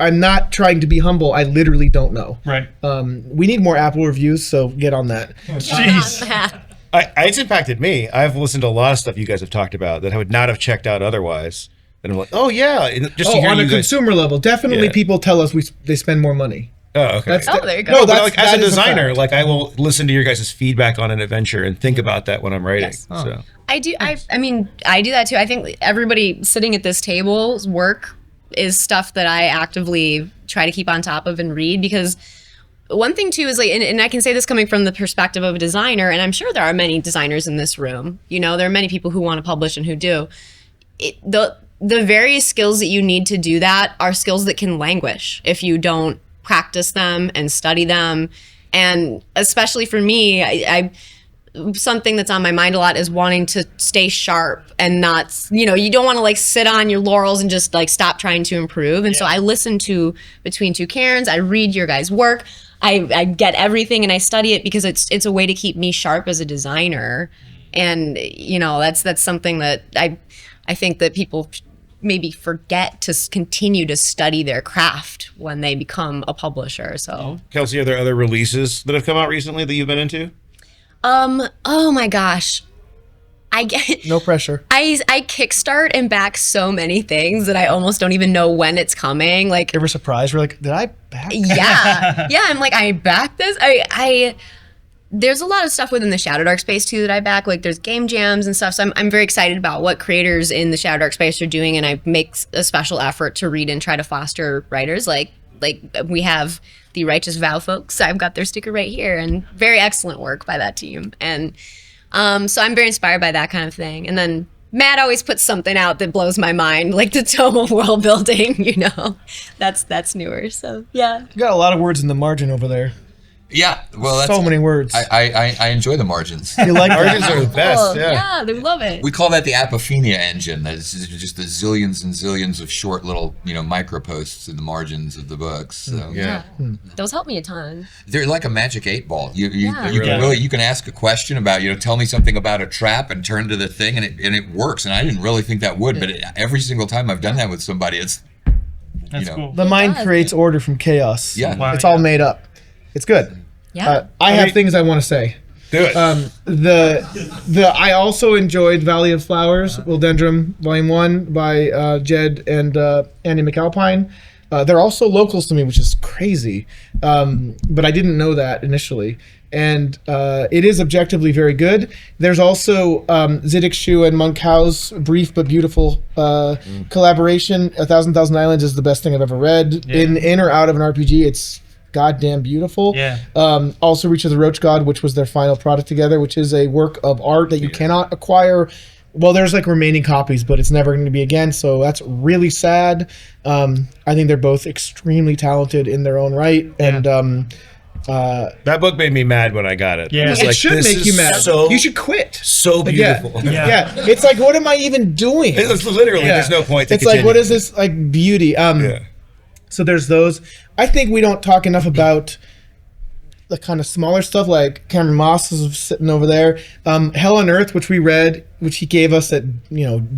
I'm not trying to be humble. I literally don't know. Right. We need more Apple reviews, so get on that. Jeez. It's impacted me. I've listened to a lot of stuff you guys have talked about that I would not have checked out otherwise. And I'm like, oh yeah, and just to hear On you a guys. consumer level, definitely Yeah. people tell us they spend more money. Oh, okay. There you go. No, But like, as a that is designer, fact. like I will listen to your guys' feedback on an adventure and think about that when I'm writing. Yes. So I do. I mean, I do that too. I think everybody sitting at this table's work is stuff that I actively try to keep on top of and read, because one thing too is like, and I can say this coming from the perspective of a designer, and I'm sure there are many designers in this room. You know, there are many people who want to publish and who do. The various skills that you need to do that are skills that can languish if you don't practice them and study them. And especially for me, I something that's on my mind a lot is wanting to stay sharp and not, you know, you don't want to like sit on your laurels and just like stop trying to improve. And so I listen to Between Two Cairns, I read your guys' work, I get everything and I study it because it's a way to keep me sharp as a designer. And you know, that's something that I think that people maybe forget to continue to study their craft when they become a publisher. So Kelsey, are there other releases that have come out recently that you've been into? oh my gosh, I get No pressure. I kickstart and back so many things that I almost don't even know when it's coming. Like, Ever surprised? We're like, did I back? yeah, I'm like, I back this. I there's a lot of stuff within the Shadow Dark space too that I back. Like there's game jams and stuff. So I'm very excited about what creators in the Shadow Dark space are doing, and I make a special effort to read and try to foster writers. Like we have the Righteous Vow folks. I've got their sticker right here, and very excellent work by that team. And so I'm very inspired by that kind of thing. And then Matt always puts something out that blows my mind, like the Tome of World Building. You know, that's newer. So yeah. You got a lot of words in the margin over there. Yeah, well, that's So many words. I enjoy the margins. You like Margins that? are the best. Cool. Yeah. Yeah, they love it. We call that the apophenia engine. That's just the zillions and zillions of short little, micro posts in the margins of the books. So Yeah. Those help me a ton. they're like a magic 8-ball. You Yeah. can you can ask a question about, tell me something about a trap and turn to the thing and it works. And I didn't really think that would, but every single time I've done that with somebody, it's That's cool. The mind does. creates order from chaos. Yeah. Wow, It's all made up. It's good. Yeah. I have things I want to say. Do it. I also enjoyed Valley of Flowers, Wildendrum, Volume 1 by Jed and Andy McAlpine. They're also locals to me, which is crazy. But I didn't know that initially. And it is objectively very good. There's also Ziddick Shu and Monk Howe's brief but beautiful collaboration. 1,000 Islands is the best thing I've ever read. Yeah. In or out of an RPG, it's goddamn beautiful. Yeah. Also Reach of the Roach God, which was their final product together, which is a work of art that you cannot acquire. Well, there's like remaining copies, but it's never going to be again. So that's really sad. I think they're both extremely talented in their own right. And That book made me mad when I got it. Yeah. I was it like, should this make is you mad. So, You should quit. so beautiful. Yeah. Yeah. It's like, what am I even doing? It's literally, Yeah. there's no point to It's like, what continue. is this like beauty? Yeah. So there's those. I think we don't talk enough about the kind of smaller stuff, like Cameron Moss is sitting over there. Hell on Earth, which we read, which he gave us at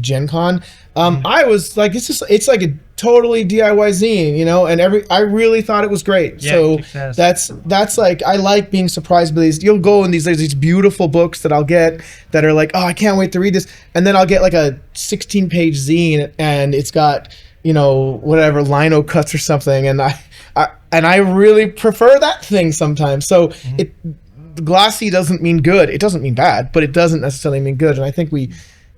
Gen Con. I was like, it's like a totally DIY zine, and I really thought it was great. Yeah, So kicks ass. that's like, I like being surprised by these. You'll go in these beautiful books that I'll get that are like, oh, I can't wait to read this, and then I'll get like a 16-page zine and it's got whatever lino cuts or something, and I really prefer that thing sometimes. So glossy doesn't mean good. It doesn't mean bad, but it doesn't necessarily mean good. And I think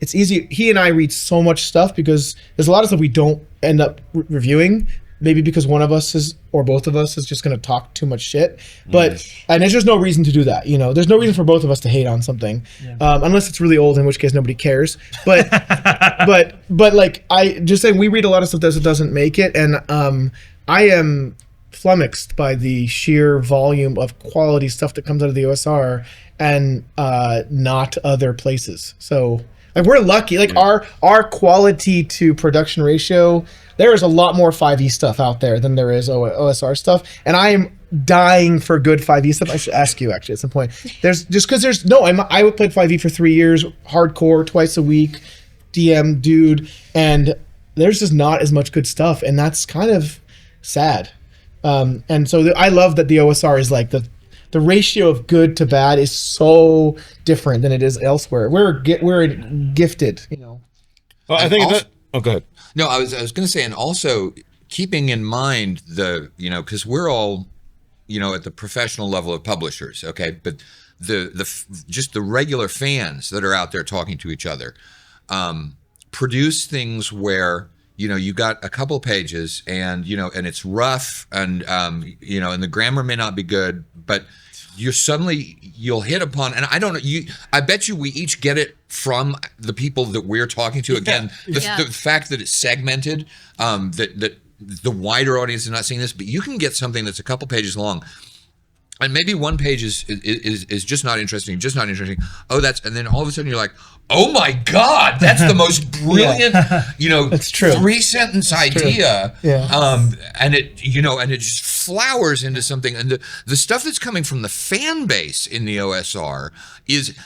it's easy. He and I read so much stuff because there's a lot of stuff we don't end up reviewing. Maybe because one of us is, or both of us is just going to talk too much shit. But, and there's just no reason to do that. There's no reason for both of us to hate on something. Unless it's really old, in which case nobody cares. But, but like, I just saying, we read a lot of stuff that doesn't make it. And I am flummoxed by the sheer volume of quality stuff that comes out of the OSR and not other places. So, like, we're lucky. Like, our quality to production ratio, there is a lot more 5e stuff out there than there is OSR stuff. And I am dying for good 5e stuff. I should ask you, actually, at some point. I played 5e for 3 years, hardcore, twice a week, DM dude. And there's just not as much good stuff, and that's kind of sad. And so I love that the OSR is like the ratio of good to bad is so different than it is elsewhere. We're gifted, you know. Well, I And think also- that. Oh, go ahead. No, I was going to say, and also keeping in mind because we're all, at the professional level of publishers, okay, but just the regular fans that are out there talking to each other, produce things where you got a couple pages and and it's rough and and the grammar may not be good, but you'll hit upon, and I don't know, I bet you we each get it from the people that we're talking to. Again, the fact that it's segmented, that the wider audience is not seeing this, but you can get something that's a couple pages long, and maybe one page is just not interesting. Oh, and then all of a sudden you're like, oh my God, that's the most brilliant, That's true. 3-sentence idea. Yeah. And it just flowers into something. And the stuff that's coming from the fan base in the OSR is,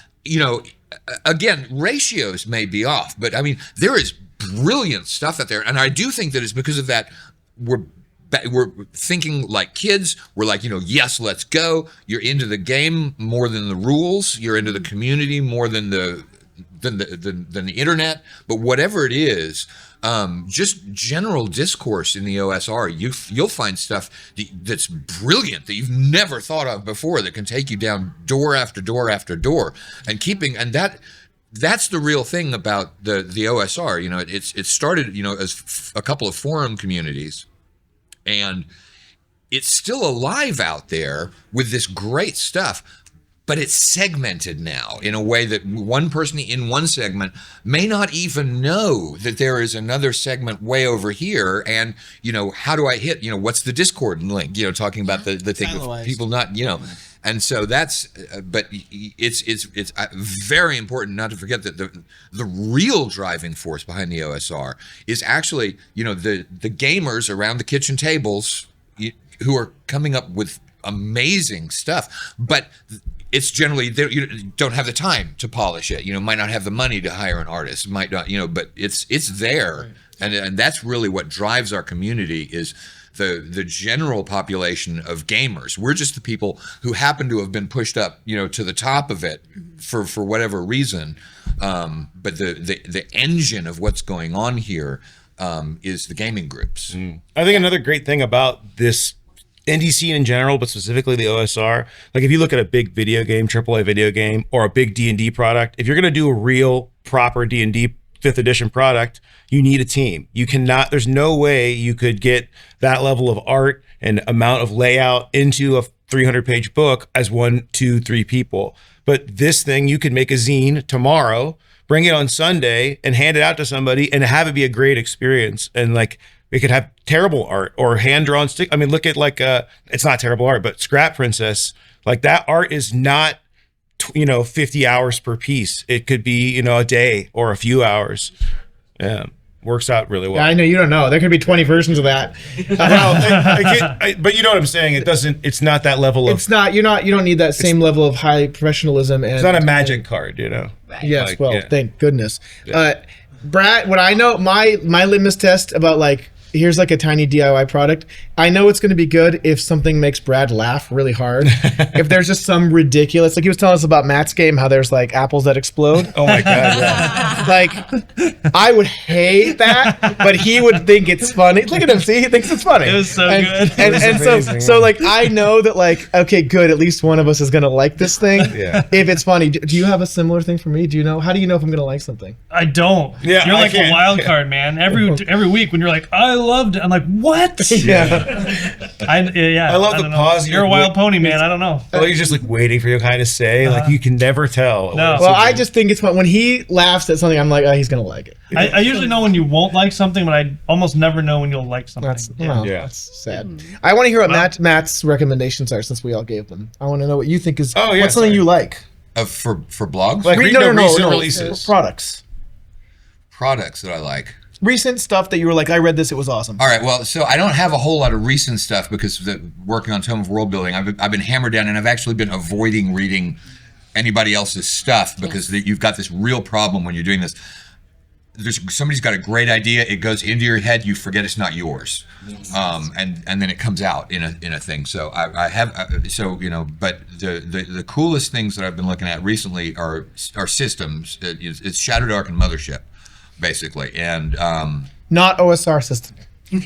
again, ratios may be off, but I mean, there is brilliant stuff out there. And I do think that it's because of that we're thinking like kids. We're like, yes, let's go. You're into the game more than the rules. You're into the community more than the internet. But whatever it is, just general discourse in the OSR, you'll find stuff that's brilliant that you've never thought of before, that can take you down door after door after door, and that's the real thing about the OSR. It started as a couple of forum communities, and it's still alive out there with this great stuff, but it's segmented now in a way that one person in one segment may not even know that there is another segment way over here. And, how do I hit, what's the Discord link, talking about the thing of people not, and so that's, but it's very important not to forget that the real driving force behind the OSR is actually, the gamers around the kitchen tables who are coming up with amazing stuff, but it's generally you don't have the time to polish it. Might not have the money to hire an artist. Might not, but it's there, right. And that's really what drives our community is the general population of gamers. We're just the people who happen to have been pushed up, to the top of it for whatever reason. But the engine of what's going on here is the gaming groups. I think another great thing about this indie scene in general, but specifically the OSR, like if you look at a big video game, AAA video game, or a big D&D product, if you're going to do a real proper D&D 5th edition product, you need a team. You cannot, there's no way you could get that level of art and amount of layout into a 300-page book as 1, 2, 3 people. But this thing, you could make a zine tomorrow, bring it on Sunday, and hand it out to somebody and have it be a great experience. And like, we could have terrible art or hand-drawn stick. I mean, look at it's not terrible art, but Scrap Princess, like that art is not, 50 hours per piece. It could be, a day or a few hours. Yeah, works out really well. Yeah, I know you don't know. There could be 20 versions of that. But you know what I'm saying? It's not that level of. It's not. You don't need that same level of high professionalism. And it's not a magic card, Right. Yes. Like, well, yeah. thank goodness. Yeah. Brad, what I know, my litmus test about here's like a tiny DIY product. I know it's going to be good if something makes Brad laugh really hard. If there's just some ridiculous, like he was telling us about Matt's game, how there's like apples that explode. Oh my God. Yeah. Like, I would hate that, but he would think it's funny. Look at him. See, he thinks it's funny. It was so good. And amazing, so like, I know that like, okay, good. At least one of us is going to like this thing. Yeah. If it's funny. Do you have a similar thing for me? Do you know? How do you know if I'm going to like something? I don't. Yeah, you're I like a can't. wild card, man. Every week when you're like, I loved it, I'm like, what? Yeah. I love the don't know. pause. You're a wild pony, man. I don't know. Oh, you're just like waiting for your kind to say, like you can never tell. No. Well, I just think it's fun. When he laughs at something, I'm like, oh, he's going to like it. I usually know when you won't like something, but I almost never know when you'll like something. Yeah. That's sad. I want to hear what Matt's recommendations are since we all gave them. I want to know what you think is. Oh, yeah, what's something sorry. you like? For blogs, Like recent No. releases. Products products that I like. recent stuff that you were like, I read this, it was awesome. All right, well, so I don't have a whole lot of recent stuff because working on Tome of World Building, I've been hammered down, and I've actually been avoiding reading anybody else's stuff because you've got this real problem when you're doing this. somebody's got a great idea, it goes into your head, you forget it's not yours, and then it comes out in a thing. So I have but the coolest things that I've been looking at recently are systems. It's Shadow Dark and Mothership, basically, and Not OSR system. I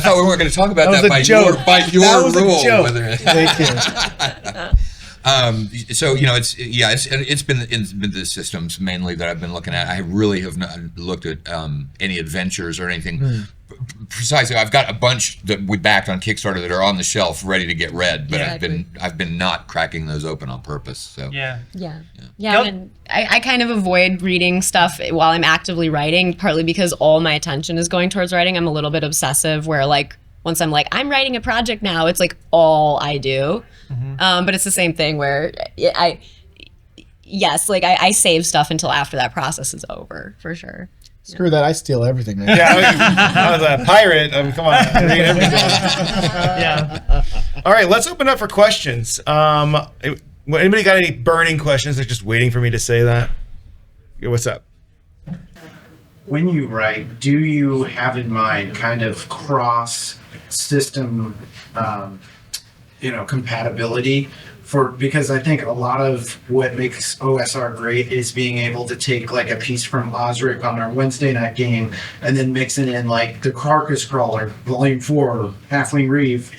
thought we weren't going to talk about that, by your that was rule. A joke. Thank you. So it's been the systems mainly that I've been looking at. I really have not looked at any adventures or anything. Precisely, I've got a bunch that we backed on Kickstarter that are on the shelf ready to get read, but I've been not cracking those open on purpose. So Yeah. And I kind of avoid reading stuff while I'm actively writing, partly because all my attention is going towards writing. I'm a little bit obsessive where like once I'm like, I'm writing a project now, it's like all I do. But it's the same thing where I save stuff until after that process is over, for sure. Screw that, I steal everything, man. I was a pirate. I mean, come on. Read everything. Yeah. All right, let's open up for questions. Anybody got any burning questions? They're just waiting for me to say that. Yeah, what's up? When you write, do you have in mind kind of cross system, compatibility? Because I think a lot of what makes OSR great is being able to take like a piece from Osric on our Wednesday night game and then mixing in like the Carcass Crawler, Volume 4, Halfling Reeve,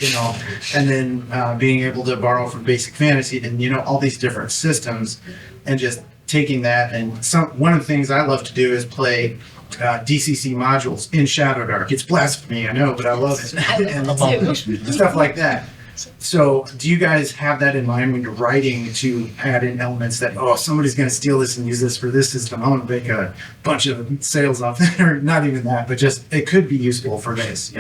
and then being able to borrow from Basic Fantasy and, all these different systems and just taking that. And one of the things I love to do is play DCC modules in Shadow Dark. It's blasphemy, I know, but I love it. And stuff like that. So do you guys have that in mind when you're writing to add in elements that, somebody's going to steal this and use this for this system, I want to make a bunch of sales off it, or not even that, but just it could be useful for this,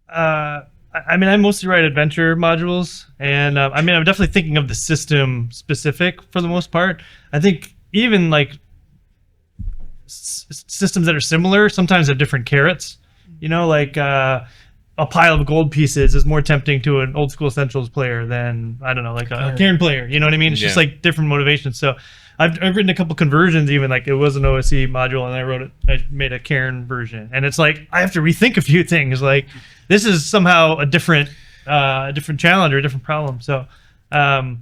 I mostly write adventure modules, and I'm definitely thinking of the system specific for the most part. I think even like systems that are similar sometimes have different carrots, like a pile of gold pieces is more tempting to an old school Essentials player than, I don't know, like a Cairn player, you know what I mean? It's just like different motivations. So I've written a couple conversions, even like it was an OSE module and I made a Cairn version, and it's like I have to rethink a few things. Like this is somehow a different challenge or a different problem. So I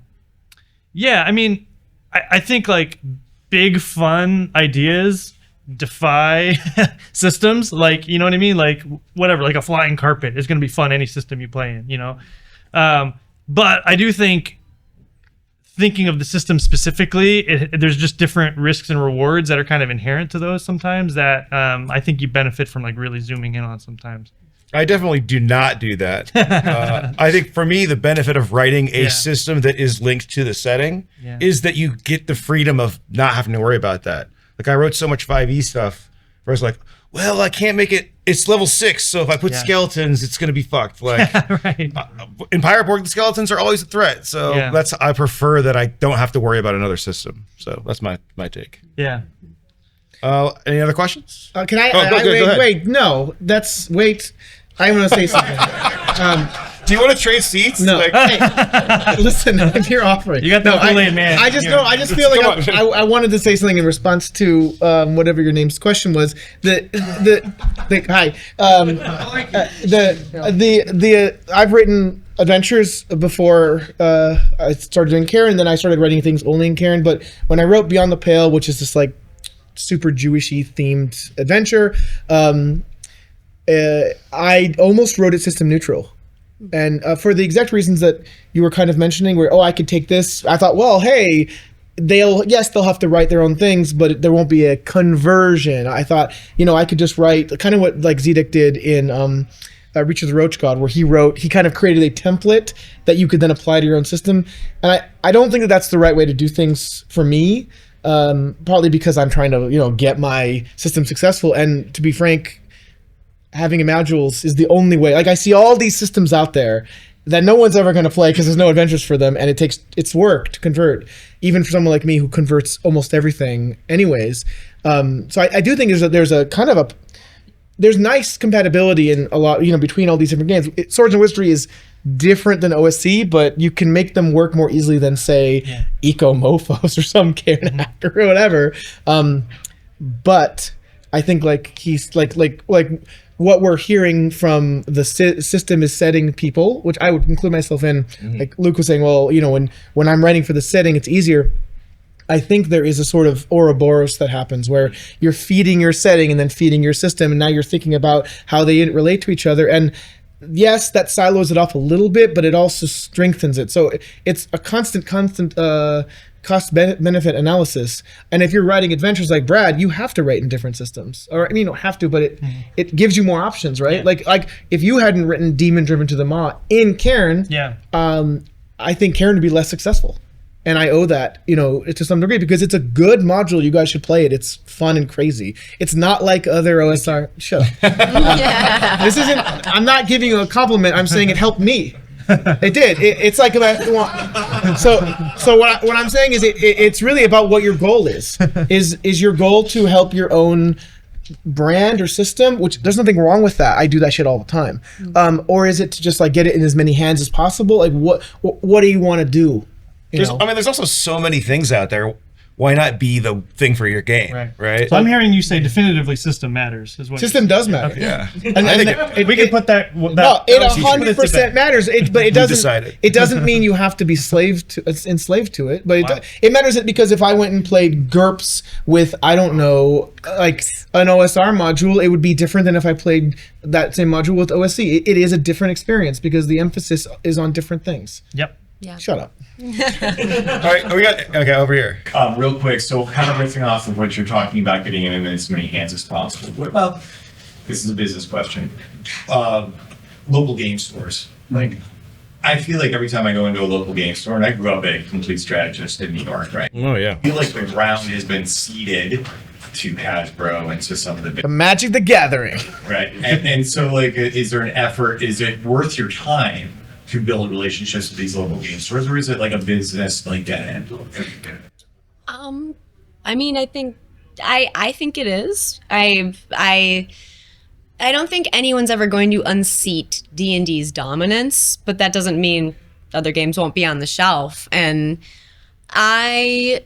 think like big fun ideas defy systems, like, you know what I mean, like whatever, like a flying carpet is going to be fun any system you play in, but I do think thinking of the system specifically, there's just different risks and rewards that are kind of inherent to those sometimes that I think you benefit from like really zooming in on sometimes. I definitely do not do that. I think for me, the benefit of writing a system that is linked to the setting is that you get the freedom of not having to worry about that. Like I wrote so much 5e stuff where I was like, well, I can't make it. It's level 6, so if I put skeletons, it's going to be fucked. Like right. In Pirate Borg, the skeletons are always a threat. So I prefer that I don't have to worry about another system. So that's my take. Yeah. Any other questions? Can I? Go ahead. Wait. No, wait. I'm going to say something. Do you want to trade seats? No. Hey, listen, if you're offering. You got the Kool-Aid man. I just feel like I wanted to say something in response to whatever your name's question was. I've written adventures before I started doing Kerr, and then I started writing things only in Kerr. But when I wrote Beyond the Pale, which is this like super Jewishy themed adventure, I almost wrote it system neutral. And for the exact reasons that you were kind of mentioning, where, I could take this. I thought, well, hey, they'll have to write their own things, but there won't be a conversion. I thought, I could just write kind of what like Zedek did in Reach of the Roach God, where he kind of created a template that you could then apply to your own system. And I don't think that that's the right way to do things for me, partly because I'm trying to, get my system successful. And to be frank, having modules is the only way. Like I see all these systems out there that no one's ever going to play because there's no adventures for them, and it's work to convert, even for someone like me who converts almost everything anyways. So I do think there's there's nice compatibility in a lot, between all these different games. Swords and Wizardry is different than OSC, but you can make them work more easily than say Eco Mofos or some Cairn hacker or whatever. But I think like he's like what we're hearing from the system is setting people, which I would include myself in. Like Luke was saying, well, when I'm writing for the setting, it's easier. I think there is a sort of Ouroboros that happens where you're feeding your setting and then feeding your system, and now you're thinking about how they relate to each other. And yes, that silos it off a little bit, but it also strengthens it. So it's a constant cost-benefit analysis. And if you're writing adventures like Brad, you have to write in different systems. Or you don't have to, but it gives you more options, right? Yeah. Like if you hadn't written Demon Driven to the Maw in Cairn, I think Cairn would be less successful. And I owe that, to some degree, because it's a good module. You guys should play it. It's fun and crazy. It's not like other OSR. Shut up. This isn't. I'm not giving you a compliment. I'm saying it helped me. It did. It's like so. What I'm saying is, it's really about what your goal is. Is your goal to help your own brand or system? Which there's nothing wrong with that. I do that shit all the time. Or is it to just like get it in as many hands as possible? Like what do you want to do? There's also so many things out there. Why not be the thing for your game, right? So I'm hearing you say definitively system matters. Is what system does matter. Okay. Yeah, and I think we can put that. No, it 100% matters. But it doesn't. It doesn't mean you have to be enslaved to it. But it matters because if I went and played GURPS with like an OSR module, it would be different than if I played that same module with OSC. It is a different experience because the emphasis is on different things. Yep. Yeah. Shut up. All right, over here. Real quick, so kind of riffing off of what you're talking about, getting it in as many hands as possible. What about, this is a business question, local game stores? Like, I feel like every time I go into a local game store, and I grew up a complete strategist in New York, right? Oh, yeah. I feel like the ground has been ceded to Hasbro and to some of the big, The Magic the Gathering. right? And so, like, is there an effort, is it worth your time to build relationships with these local game stores, or is it like a business like dead end? I mean, I think it is. I don't think anyone's ever going to unseat D&D's dominance, but that doesn't mean other games won't be on the shelf. And I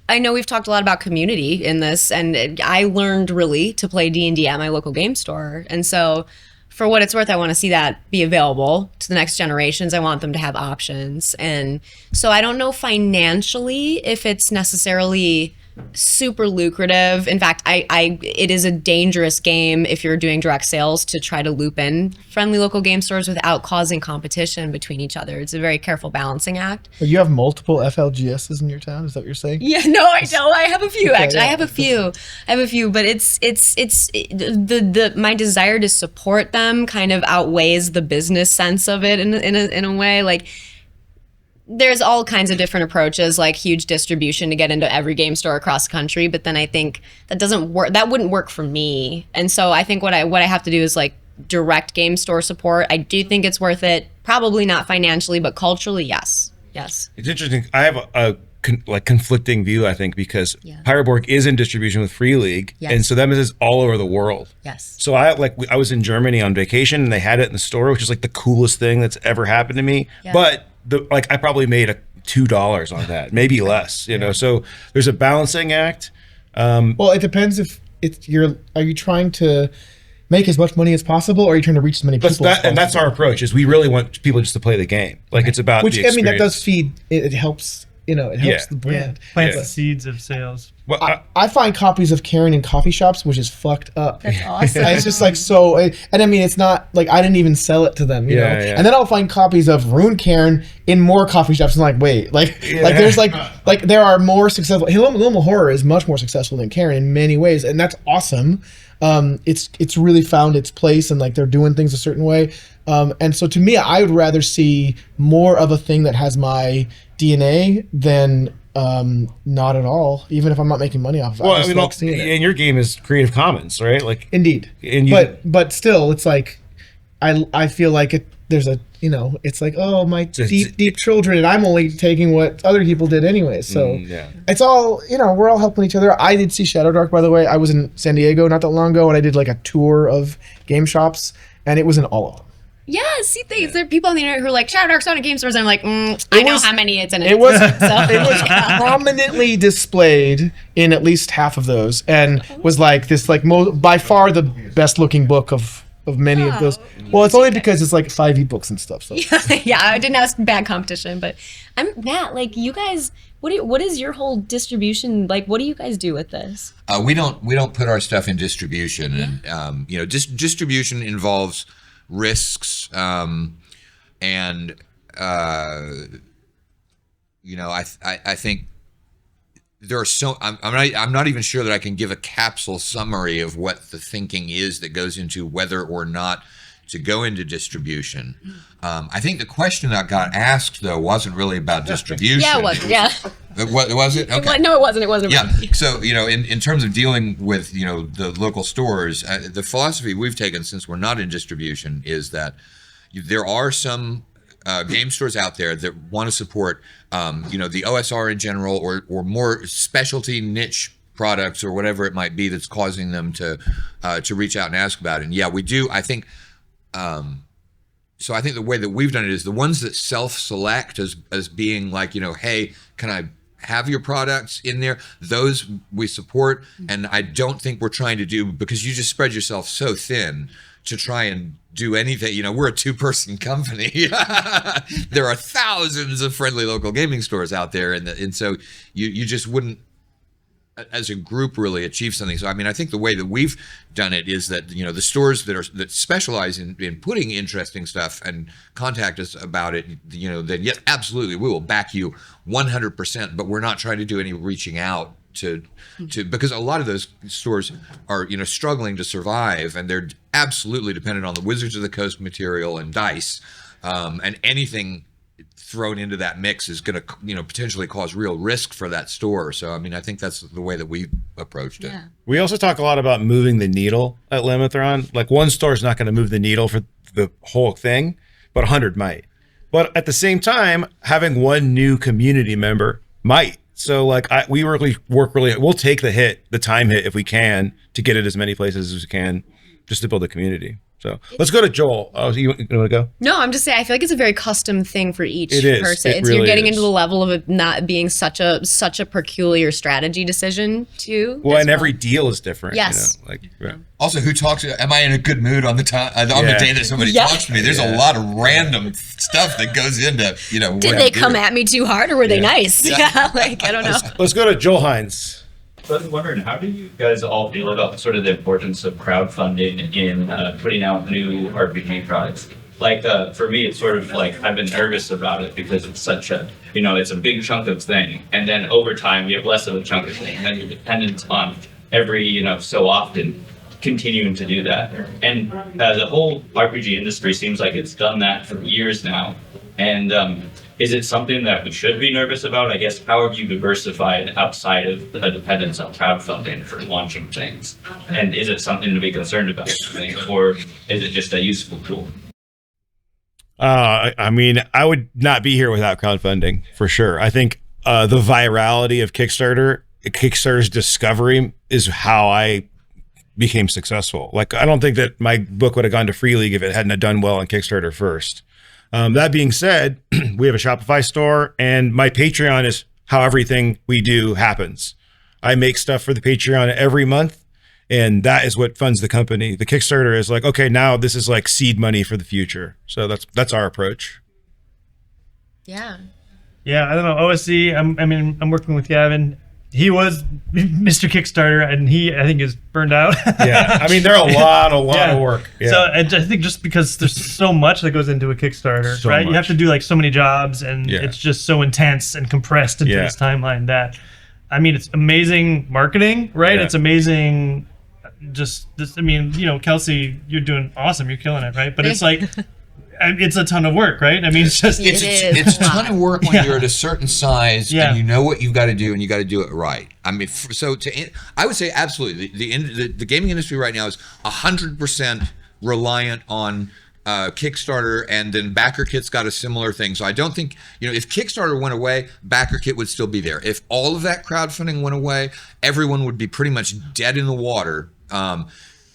know we've talked a lot about community in this, and I learned really to play D&D at my local game store. And so for what it's worth, I want to see that be available to the next generations. I want them to have options. And so I don't know financially if it's necessarily super lucrative. In fact, it is a dangerous game if you're doing direct sales to try to loop in friendly local game stores without causing competition between each other. It's a very careful balancing act. But you have multiple FLGSs in your town? Is that what you're saying? Yeah, no, I don't. I have a few actually. I have a few, but it's my desire to support them kind of outweighs the business sense of it in a way. Like, there's all kinds of different approaches, like huge distribution to get into every game store across the country. But then I think that doesn't work. That wouldn't work for me. And so I think what I have to do is like direct game store support. I do think it's worth it. Probably not financially, but culturally, yes. Yes. It's interesting. I have a conflicting view, I think, because Pirate Borg is in distribution with Free League, and so that is all over the world. Yes. So I was in Germany on vacation, and they had it in the store, which is like the coolest thing that's ever happened to me. Yeah. But I probably made $2 on that, maybe less. So there's a balancing act. Well, it depends if are you trying to make as much money as possible, or are you trying to reach as many people as possible? And that's our approach, is we really want people just to play the game. Like, it's about the experience. That does feed, it helps, it helps the brand. Plants the seeds of sales. Well, I find copies of Cairn in coffee shops, which is fucked up. That's awesome. It's just like so, and I mean, it's not like I didn't even sell it to them, you know. And then I'll find copies of Rune Cairn in more coffee shops, and like, wait, like there's like there are more successful. Hilma Horror is much more successful than Cairn in many ways, and that's awesome. It's really found its place, and like they're doing things a certain way. And so to me, I would rather see more of a thing that has my DNA than not at all, even if I'm not making money off of it. Well, I mean, and your game is Creative Commons, right? Like, indeed. And but still, it's like I feel like there's a, it's like, oh, my deep children, and I'm only taking what other people did anyway. So it's all, we're all helping each other. I did see Shadow Dark, by the way. I was in San Diego not that long ago, and I did like a tour of game shops, and it was in all of them. Yeah, see, there are people on the internet who are like, Shadow Dark's not a game stores, and I'm like, I know how many it's in it. It was prominently displayed in at least half of those, and was like this, like by far the best looking book of many of those. Well, it's only because it's like 5 ebooks and stuff. So yeah, I didn't have bad competition, but Matt, like, you guys, what is your whole distribution like? What do you guys do with this? We don't put our stuff in distribution, and distribution involves risks, and I think there are I'm not even sure that I can give a capsule summary of what the thinking is that goes into whether or not to go into distribution. I think the question that got asked, though, wasn't really about distribution. Yeah, it was. Yeah. Was it? Okay. No, it wasn't. It wasn't. Yeah. So, in terms of dealing with, the local stores, the philosophy we've taken since we're not in distribution is that there are some game stores out there that want to support, the OSR in general, or more specialty niche products or whatever it might be that's causing them to reach out and ask about it. And yeah, we do. I think. So I think the way that we've done it is the ones that self-select as being like, hey, can I have your products in there? Those we support. And I don't think we're trying to do, because you just spread yourself so thin to try and do anything. We're a 2-person company. There are thousands of friendly local gaming stores out there. And so you just wouldn't, as a group, really achieve something. So I think the way that we've done it is that the stores that specialize in putting interesting stuff and contact us about it, then yes, absolutely, we will back you 100%. But we're not trying to do any reaching out to because a lot of those stores are struggling to survive, and they're absolutely dependent on the Wizards of the Coast material and dice, and anything thrown into that mix is going to potentially cause real risk for that store. So I think that's the way that we approached it. We also talk a lot about moving the needle at Limithron. Like, one store is not going to move the needle for the whole thing, but 100 might. But at the same time, having one new community member might. So we really work we'll take the time hit if we can, to get it as many places as we can, just to build a community. So let's go to Joel. Oh, you want to go? No, I'm just saying, I feel like it's a very custom thing for each person. It really you're getting is. into the level of it not being such a peculiar strategy decision too. Well, and every deal is different. Yes. Also, who talks? Am I in a good mood on the time on the day that somebody talks to me? There's a lot of random stuff that goes into Did they come at me too hard, or were they nice? Yeah, I don't know. Let's go to Joel Hines. So I was wondering, how do you guys all feel about sort of the importance of crowdfunding in putting out new RPG products? Like, for me, it's sort of like I've been nervous about it because it's such a, it's a big chunk of thing. And then over time, you have less of a chunk of thing. And then you're dependent on every, so often continuing to do that. And the whole RPG industry seems like it's done that for years now. And is it something that we should be nervous about? I guess, how have you diversified outside of the dependence on crowdfunding for launching things? And is it something to be concerned about, or is it just a useful tool? I would not be here without crowdfunding, for sure. I think the virality of Kickstarter's discovery is how I became successful. Like, I don't think that my book would have gone to Free League if it hadn't done well on Kickstarter first. That being said, we have a Shopify store, and my Patreon is how everything we do happens. I make stuff for the Patreon every month, and that is what funds the company. The Kickstarter is like, okay, now this is like seed money for the future. So that's our approach. Yeah. Yeah, I don't know. OSC, I'm working with Gavin. He was Mr. Kickstarter, and I think is burned out. Yeah, they're a lot of work. Yeah. So and I think just because there's so much that goes into a Kickstarter, right? You have to do like so many jobs, and it's just so intense and compressed into this timeline that, it's amazing marketing, right? Yeah. It's amazing. Just this, Kelsey, you're doing awesome. You're killing it, right? But it's like, it's a ton of work, right? It's a ton of work when you're at a certain size and you know what you've got to do, and you got to do it right. I would say absolutely the gaming industry right now is 100% reliant on Kickstarter, and then BackerKit's got a similar thing. So I don't think, if Kickstarter went away, BackerKit would still be there. If all of that crowdfunding went away, everyone would be pretty much dead in the water.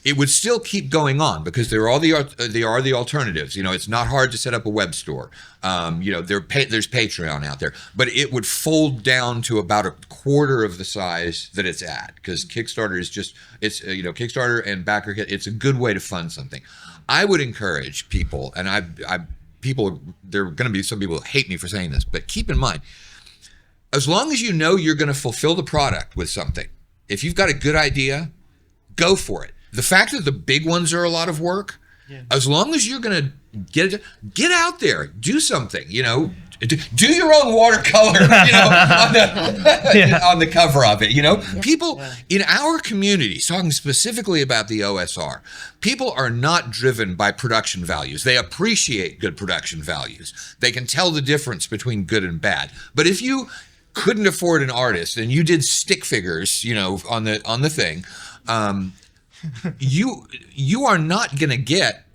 It would still keep going on because there are the alternatives. It's not hard to set up a web store. There's Patreon out there, but it would fold down to about a quarter of the size that it's at, because Kickstarter is just, Kickstarter and BackerKit, it's a good way to fund something. I would encourage people, and there are going to be some people who hate me for saying this, but keep in mind, as long as you're going to fulfill the product with something, if you've got a good idea, go for it. The fact that the big ones are a lot of work, as long as you're going to get out there, do something, do your own watercolor, on the cover of it, People in our community, talking specifically about the OSR, people are not driven by production values. They appreciate good production values. They can tell the difference between good and bad. But if you couldn't afford an artist and you did stick figures, on the thing, you are not going to get,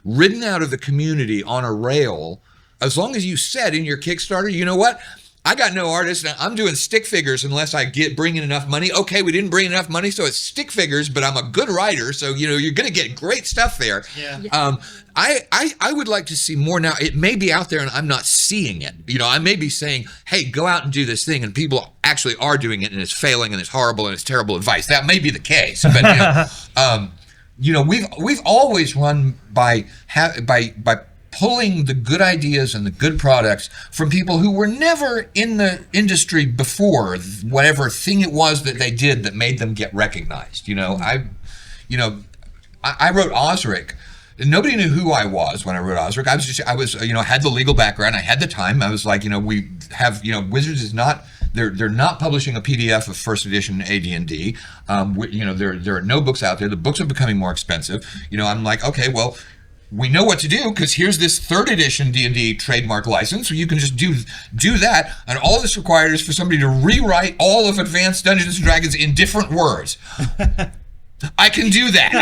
ridden out of the community on a rail, as long as you said in your Kickstarter, you know what? I got no artist. I'm doing stick figures unless I bring in enough money. Okay, we didn't bring enough money, so it's stick figures, but I'm a good writer, so you're going to get great stuff there. Yeah. I would like to see more now. It may be out there and I'm not seeing it. I may be saying, hey, go out and do this thing, and people actually are doing it, and it's failing, and it's horrible, and it's terrible advice. That may be the case, but we've always run by pulling the good ideas and the good products from people who were never in the industry before, whatever thing it was that they did that made them get recognized. I wrote Osric. Nobody knew who I was when I wrote Osric. I was had the legal background. I had the time. I was like, we have, Wizards is not, they're not publishing a PDF of first edition AD&D. There are no books out there. The books are becoming more expensive. I'm like, okay, well, we know what to do, because here's this third edition D&D trademark license, so you can just do that, and all this required is for somebody to rewrite all of Advanced Dungeons and Dragons in different words. I can do that.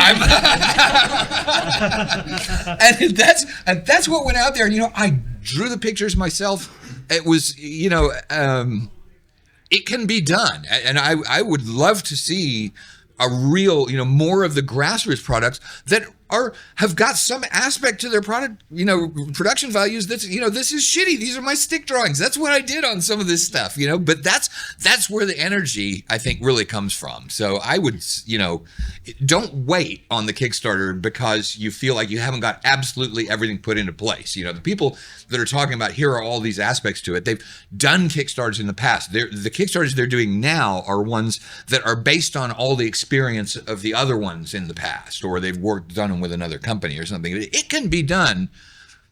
and that's what went out there. I drew the pictures myself. It was, it can be done, and I would love to see a real, more of the grassroots products that have got some aspect to their product, production values that's, this is shitty. These are my stick drawings. That's what I did on some of this stuff, but that's where the energy, I think, really comes from. So I would, don't wait on the Kickstarter because you feel like you haven't got absolutely everything put into place. The people that are talking about, here are all these aspects to it, they've done Kickstarters in the past. The Kickstarters they're doing now are ones that are based on all the experience of the other ones in the past, or they've done them with another company or something. It can be done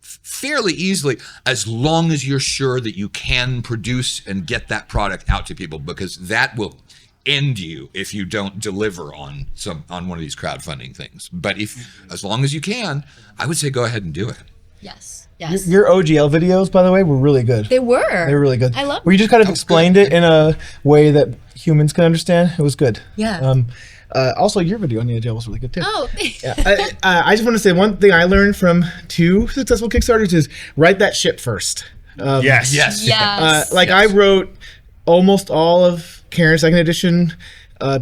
fairly easily, as long as you're sure that you can produce and get that product out to people, because that will end you if you don't deliver on one of these crowdfunding things. But as long as you can, I would say go ahead and do it. Yes. Your OGL videos, by the way, were really good. They were really good. I love where you just kind of explained it in a way that humans can understand. It was good. Yeah. Also, your video on the OGL was really good too. Oh, yeah. I just want to say one thing I learned from 2 successful Kickstarters is write that shit first. Yes. I wrote almost all of Kerr's second edition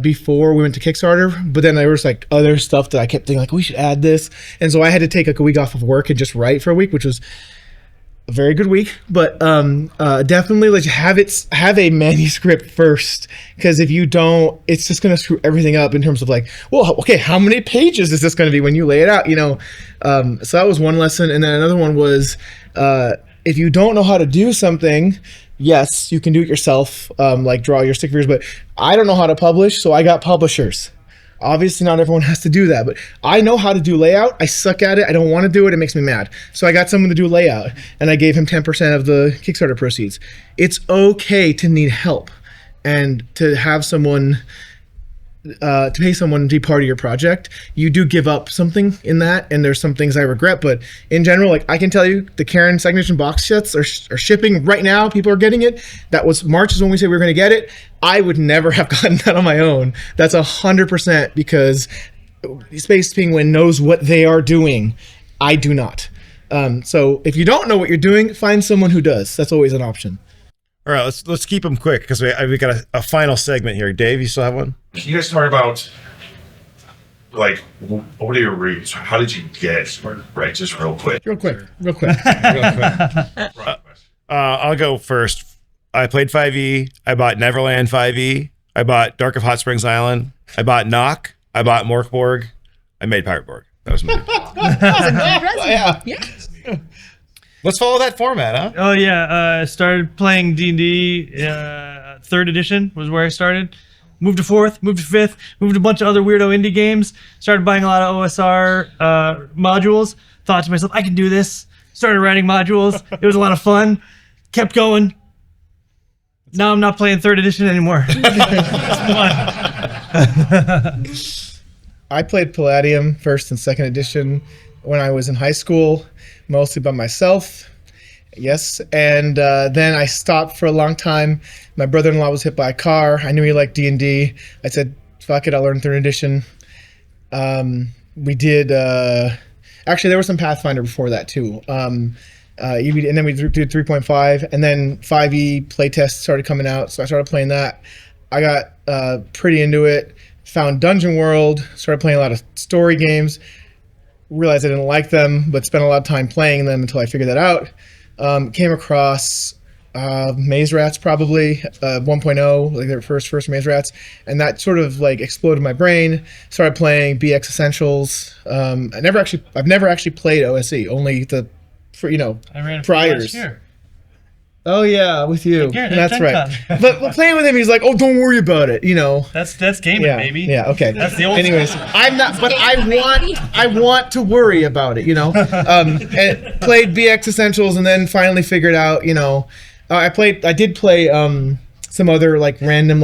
before we went to Kickstarter, but then there was like other stuff that I kept thinking like, we should add this, and so I had to take like a week off of work and just write for a week, which was a very good week. But definitely like have a manuscript first, because if you don't, it's just gonna screw everything up in terms of like, well, okay, how many pages is this gonna be when you lay it out, so that was one lesson. And then another one was if you don't know how to do something, yes, you can do it yourself, like draw your stick figures, but I don't know how to publish, so I got publishers. Obviously, not everyone has to do that, but I know how to do layout. I suck at it. I don't want to do it. It makes me mad. So I got someone to do layout, and I gave him 10% of the Kickstarter proceeds. It's okay to need help and to have someone, to pay someone to be part of your project. You do give up something in that, and there's some things I regret, but in general, like I can tell you, the Karen second edition box sets are shipping right now. People are getting it. That was March is when we said we were going to get it. I would never have gotten that on my own. That's 100% because Space Penguin knows what they are doing. I do not. So if you don't know what you're doing, find someone who does. That's always an option. All right, let's keep them quick because we got a final segment here. Dave, you still have one? Can you guys talk about, like, what are your roots? How did you get right? Just real quick. Real quick. I'll go first. I played 5e. I bought Neverland 5e. I bought Dark of Hot Springs Island. I bought Knock. I bought Morkborg. I made Pirate Borg. That was my Yeah. Let's follow that format, huh? Oh yeah, I started playing D&D. 3rd edition was where I started. Moved to 4th, moved to 5th, moved to a bunch of other weirdo indie games. Started buying a lot of OSR modules. Thought to myself, I can do this. Started writing modules. It was a lot of fun. Kept going. Now I'm not playing 3rd edition anymore. I played Palladium 1st and 2nd edition when I was in high school, mostly by myself. Yes, and then I stopped for a long time. My brother-in-law was hit by a car. I knew he liked D&D. I said, fuck it, I'll learn 3rd edition. We did... actually, there was some Pathfinder before that, too. And then we did 3.5, and then 5e playtest started coming out, so I started playing that. I got pretty into it. Found Dungeon World, started playing a lot of story games. Realized I didn't like them, but spent a lot of time playing them until I figured that out. Came across Maze Rats probably 1.0, like their first Maze Rats, and that sort of like exploded my brain. Started playing BX Essentials. I've never actually played OSE, only the I ran it priors. last year. Oh yeah, with you. Yeah, That's Gen right. Con. But playing with him, he's like, "Oh, don't worry about it," you know. That's gaming, Yeah, baby. yeah, okay. That's the old. Anyways, I'm not, but I want to worry about it, you know. And played BX Essentials, and then finally figured out, you know, I did play some other like random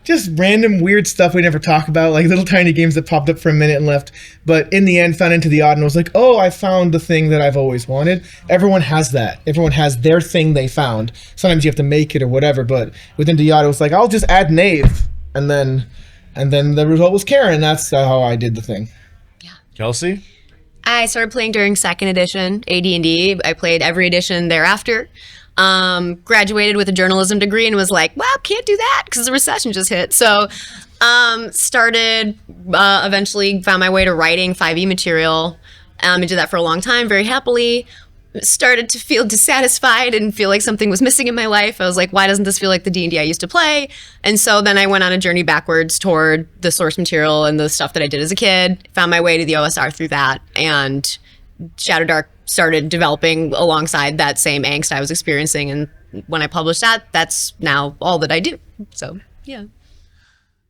just random weird stuff we never talk about, like little tiny games that popped up for a minute and left. But in the end, found Into the Odd and was like, oh, I found the thing that I've always wanted. Everyone has that. Everyone has their thing they found. Sometimes you have to make it or whatever. But with Into the Odd, it was like, I'll just add Knave, and then the result was Kerr, and that's how I did the thing. Kelsey? I started playing during 2nd edition AD&D. I played every edition thereafter. Graduated with a journalism degree and was like, well, can't do that because the recession just hit. So started, eventually found my way to writing 5e material. I did that for a long time, very happily. Started to feel dissatisfied and feel like something was missing in my life. I was like, why doesn't this feel like the D&D I used to play? And so then I went on a journey backwards toward the source material and the stuff that I did as a kid. Found my way to the OSR through that. And Shadow Dark started developing alongside that same angst I was experiencing. And when I published that, that's now all that I do. So, yeah.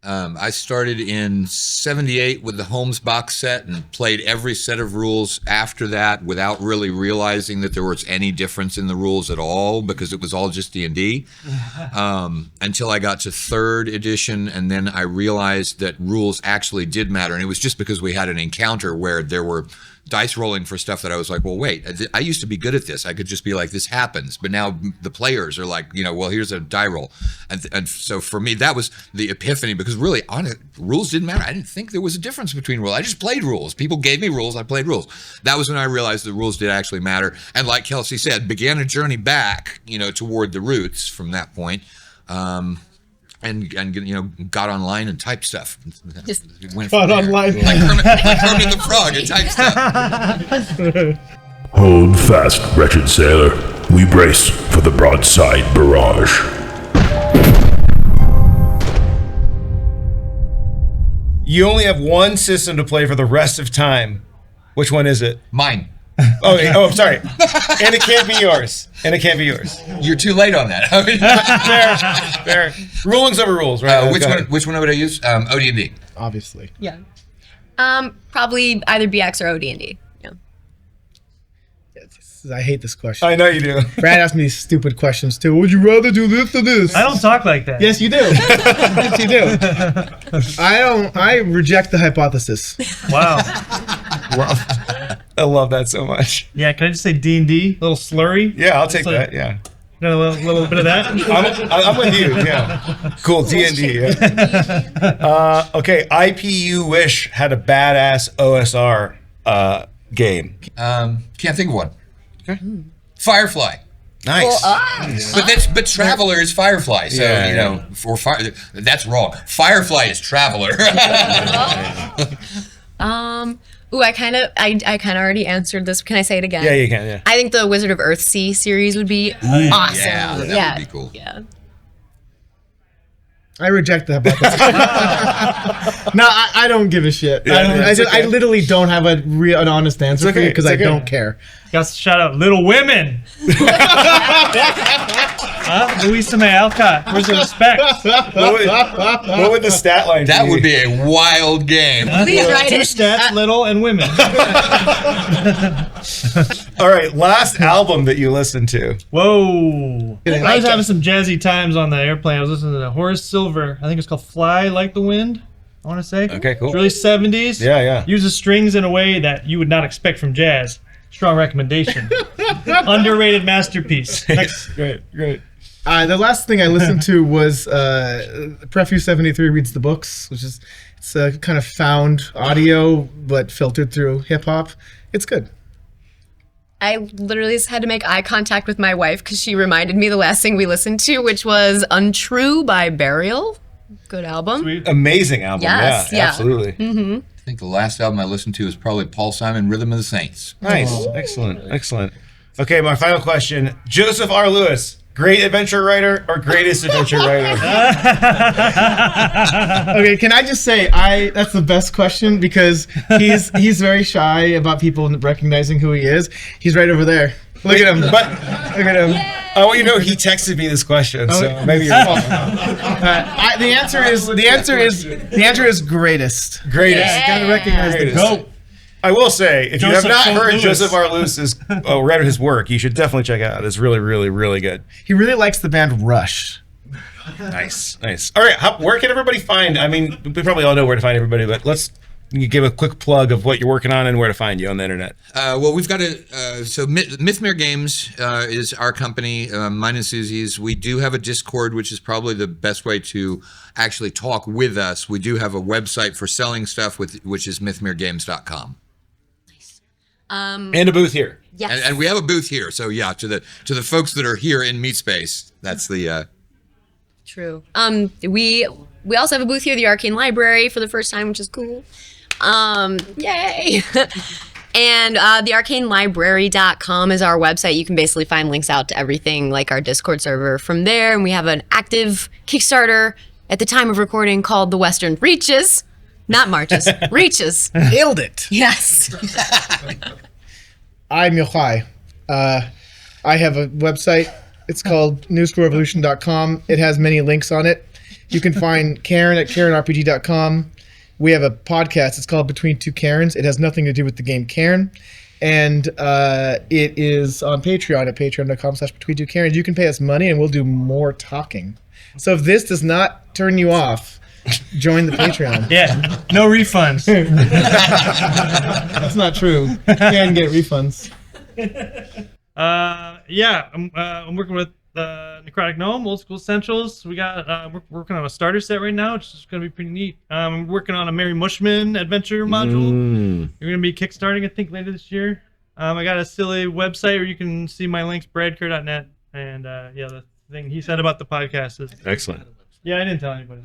I started in '78 with the Holmes box set and played every set of rules after that without really realizing that there was any difference in the rules at all because it was all just D&D until I got to 3rd edition, and then I realized that rules actually did matter. And it was just because we had an encounter where there were dice rolling for stuff that I was like, well, wait, I used to be good at this. I could just be like, this happens. But now the players are like, you know, well, here's a die roll. And so for me, that was the epiphany because really, rules didn't matter. I didn't think there was a difference between rules. I just played rules. People gave me rules. I played rules. That was when I realized the rules did actually matter. And like Kelsey said, began a journey back, you know, toward the roots from that point. And you know, got online and typed stuff. Just went got online. Like Kermit the Frog and typed stuff. Hold fast, wretched sailor. We brace for the broadside barrage. You only have one system to play for the rest of time. Which one is it? Mine. Oh, sorry. And it can't be yours. You're too late on that. Fair. Rulings over rules, right? Which one would I use? OD&D. Obviously. Yeah. Probably either BX or OD&D. Yeah. I hate this question. I know you do. Brad asked me these stupid questions too. Would you rather do this or this? I don't talk like that. Yes, you do. Yes, you do. I reject the hypothesis. Wow. I love that so much. Yeah, can I just say D&D? A little slurry? Yeah, I'll take that. Yeah. Got a little bit of that? I'm with you. Yeah. Cool. D&D. Yeah. Okay. IPU Wish had a badass OSR game. Can't think of one. Firefly. Nice. But Traveler is Firefly, so Yeah, that's wrong. Firefly is Traveler. I kind of already answered this. Can I say it again? Yeah, you can. Yeah. I think the Wizard of Earthsea series would be awesome. Yeah, that would be cool. Yeah. I reject that. No, I don't give a shit. I literally don't have an honest answer for you because I don't care. Got to shout out Little Women. Louisa May Alcott. Where's the respect? What would the stat line be? That would be a wild game. Please write Two it. stats, little and women. All right, last album that you listened to. Whoa. I like was it. having some jazzy times on the airplane. I was listening to Horace Silver. I think it's called Fly Like the Wind, I want to say. Okay, cool. It's really 70s. Yeah. Uses strings in a way that you would not expect from jazz. Strong recommendation. Underrated masterpiece. Next. Great. The last thing I listened to was Prefuse 73 Reads the Books, which is it's a kind of found audio but filtered through hip hop. It's good. I literally just had to make eye contact with my wife because she reminded me the last thing we listened to, which was Untrue by Burial. Good album. Sweet. Amazing album. Yes, yeah. Absolutely. I think the last album I listened to is probably Paul Simon, Rhythm of the Saints. Nice. Excellent. Okay, my final question. Joseph R. Lewis, great adventure writer or greatest adventure writer? Okay, can I just say that's the best question because he's very shy about people recognizing who he is. He's right over there. Look at him. Look at him. I want you to know he texted me this question, so maybe you're wrong. The answer is greatest. Greatest. Gotta recognize the goat. I will say, if you have Joseph not St. heard Louis. Joseph R. Lewis's read his work, you should definitely check it out. It's really, really, really good. He really likes the band Rush. Nice. All right, where can everybody find? I mean, we probably all know where to find everybody, but let's give a quick plug of what you're working on and where to find you on the internet. Well, we've got Mythmere Games is our company, mine and Susie's. We do have a Discord, which is probably the best way to actually talk with us. We do have a website for selling stuff, which is mythmeregames.com. And a booth here. Yes. And we have a booth here. So yeah, to the folks that are here in Meat Space, that's the True. We also have a booth here, the Arcane Library, for the first time, which is cool. Yay! And the arcanelibrary.com is our website. You can basically find links out to everything, like our Discord server from there. And we have an active Kickstarter at the time of recording called The Western Reaches. Not Marches, Reaches. Nailed it. Yes. I'm Yochai. I have a website. It's called newschoolrevolution.com. It has many links on it. You can find Karen at KarenRPG.com. We have a podcast. It's called Between Two Cairns. It has nothing to do with the game Cairn. And it is on Patreon at patreon.com/between2cairns. You can pay us money and we'll do more talking. So if this does not turn you off, join the Patreon. Yeah. No refunds. That's not true. You can get refunds. I'm working with Necrotic Gnome, Old School Essentials. We got we're working on a starter set right now, which is going to be pretty neat. I'm working on a Mary Mushman adventure module. You're going to be kickstarting, I think, later this year. I got a silly website where you can see my links, bradker.net. And the thing he said about the podcast is Excellent. Yeah, I didn't tell anybody.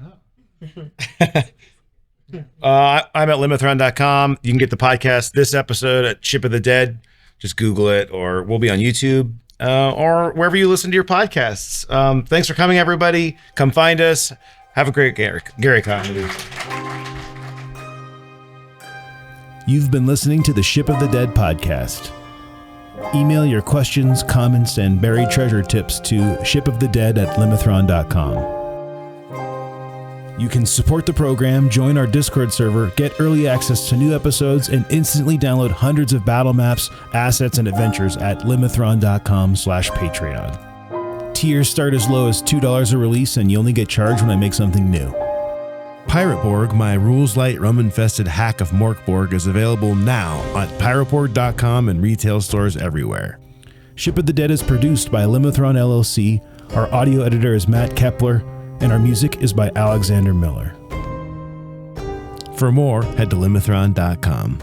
I'm at limithron.com. You can get the podcast, this episode, at Ship of the Dead. Just Google it, or we'll be on YouTube or wherever you listen to your podcasts. Thanks for coming, everybody. Come find us. Have a great Gary Con. You've been listening to the Ship of the Dead podcast. Email your questions, comments, and buried treasure tips to shipofthedead@limithron.com. You can support the program, join our Discord server, get early access to new episodes, and instantly download hundreds of battle maps, assets, and adventures at limithron.com/Patreon. Tiers start as low as $2 a release, and you only get charged when I make something new. Pirateborg, my rules-light, rum-infested hack of Morkborg, is available now at pirateborg.com and retail stores everywhere. Ship of the Dead is produced by Limithron LLC. Our audio editor is Matt Kepler, and our music is by Alexander Miller. For more, head to limithron.com.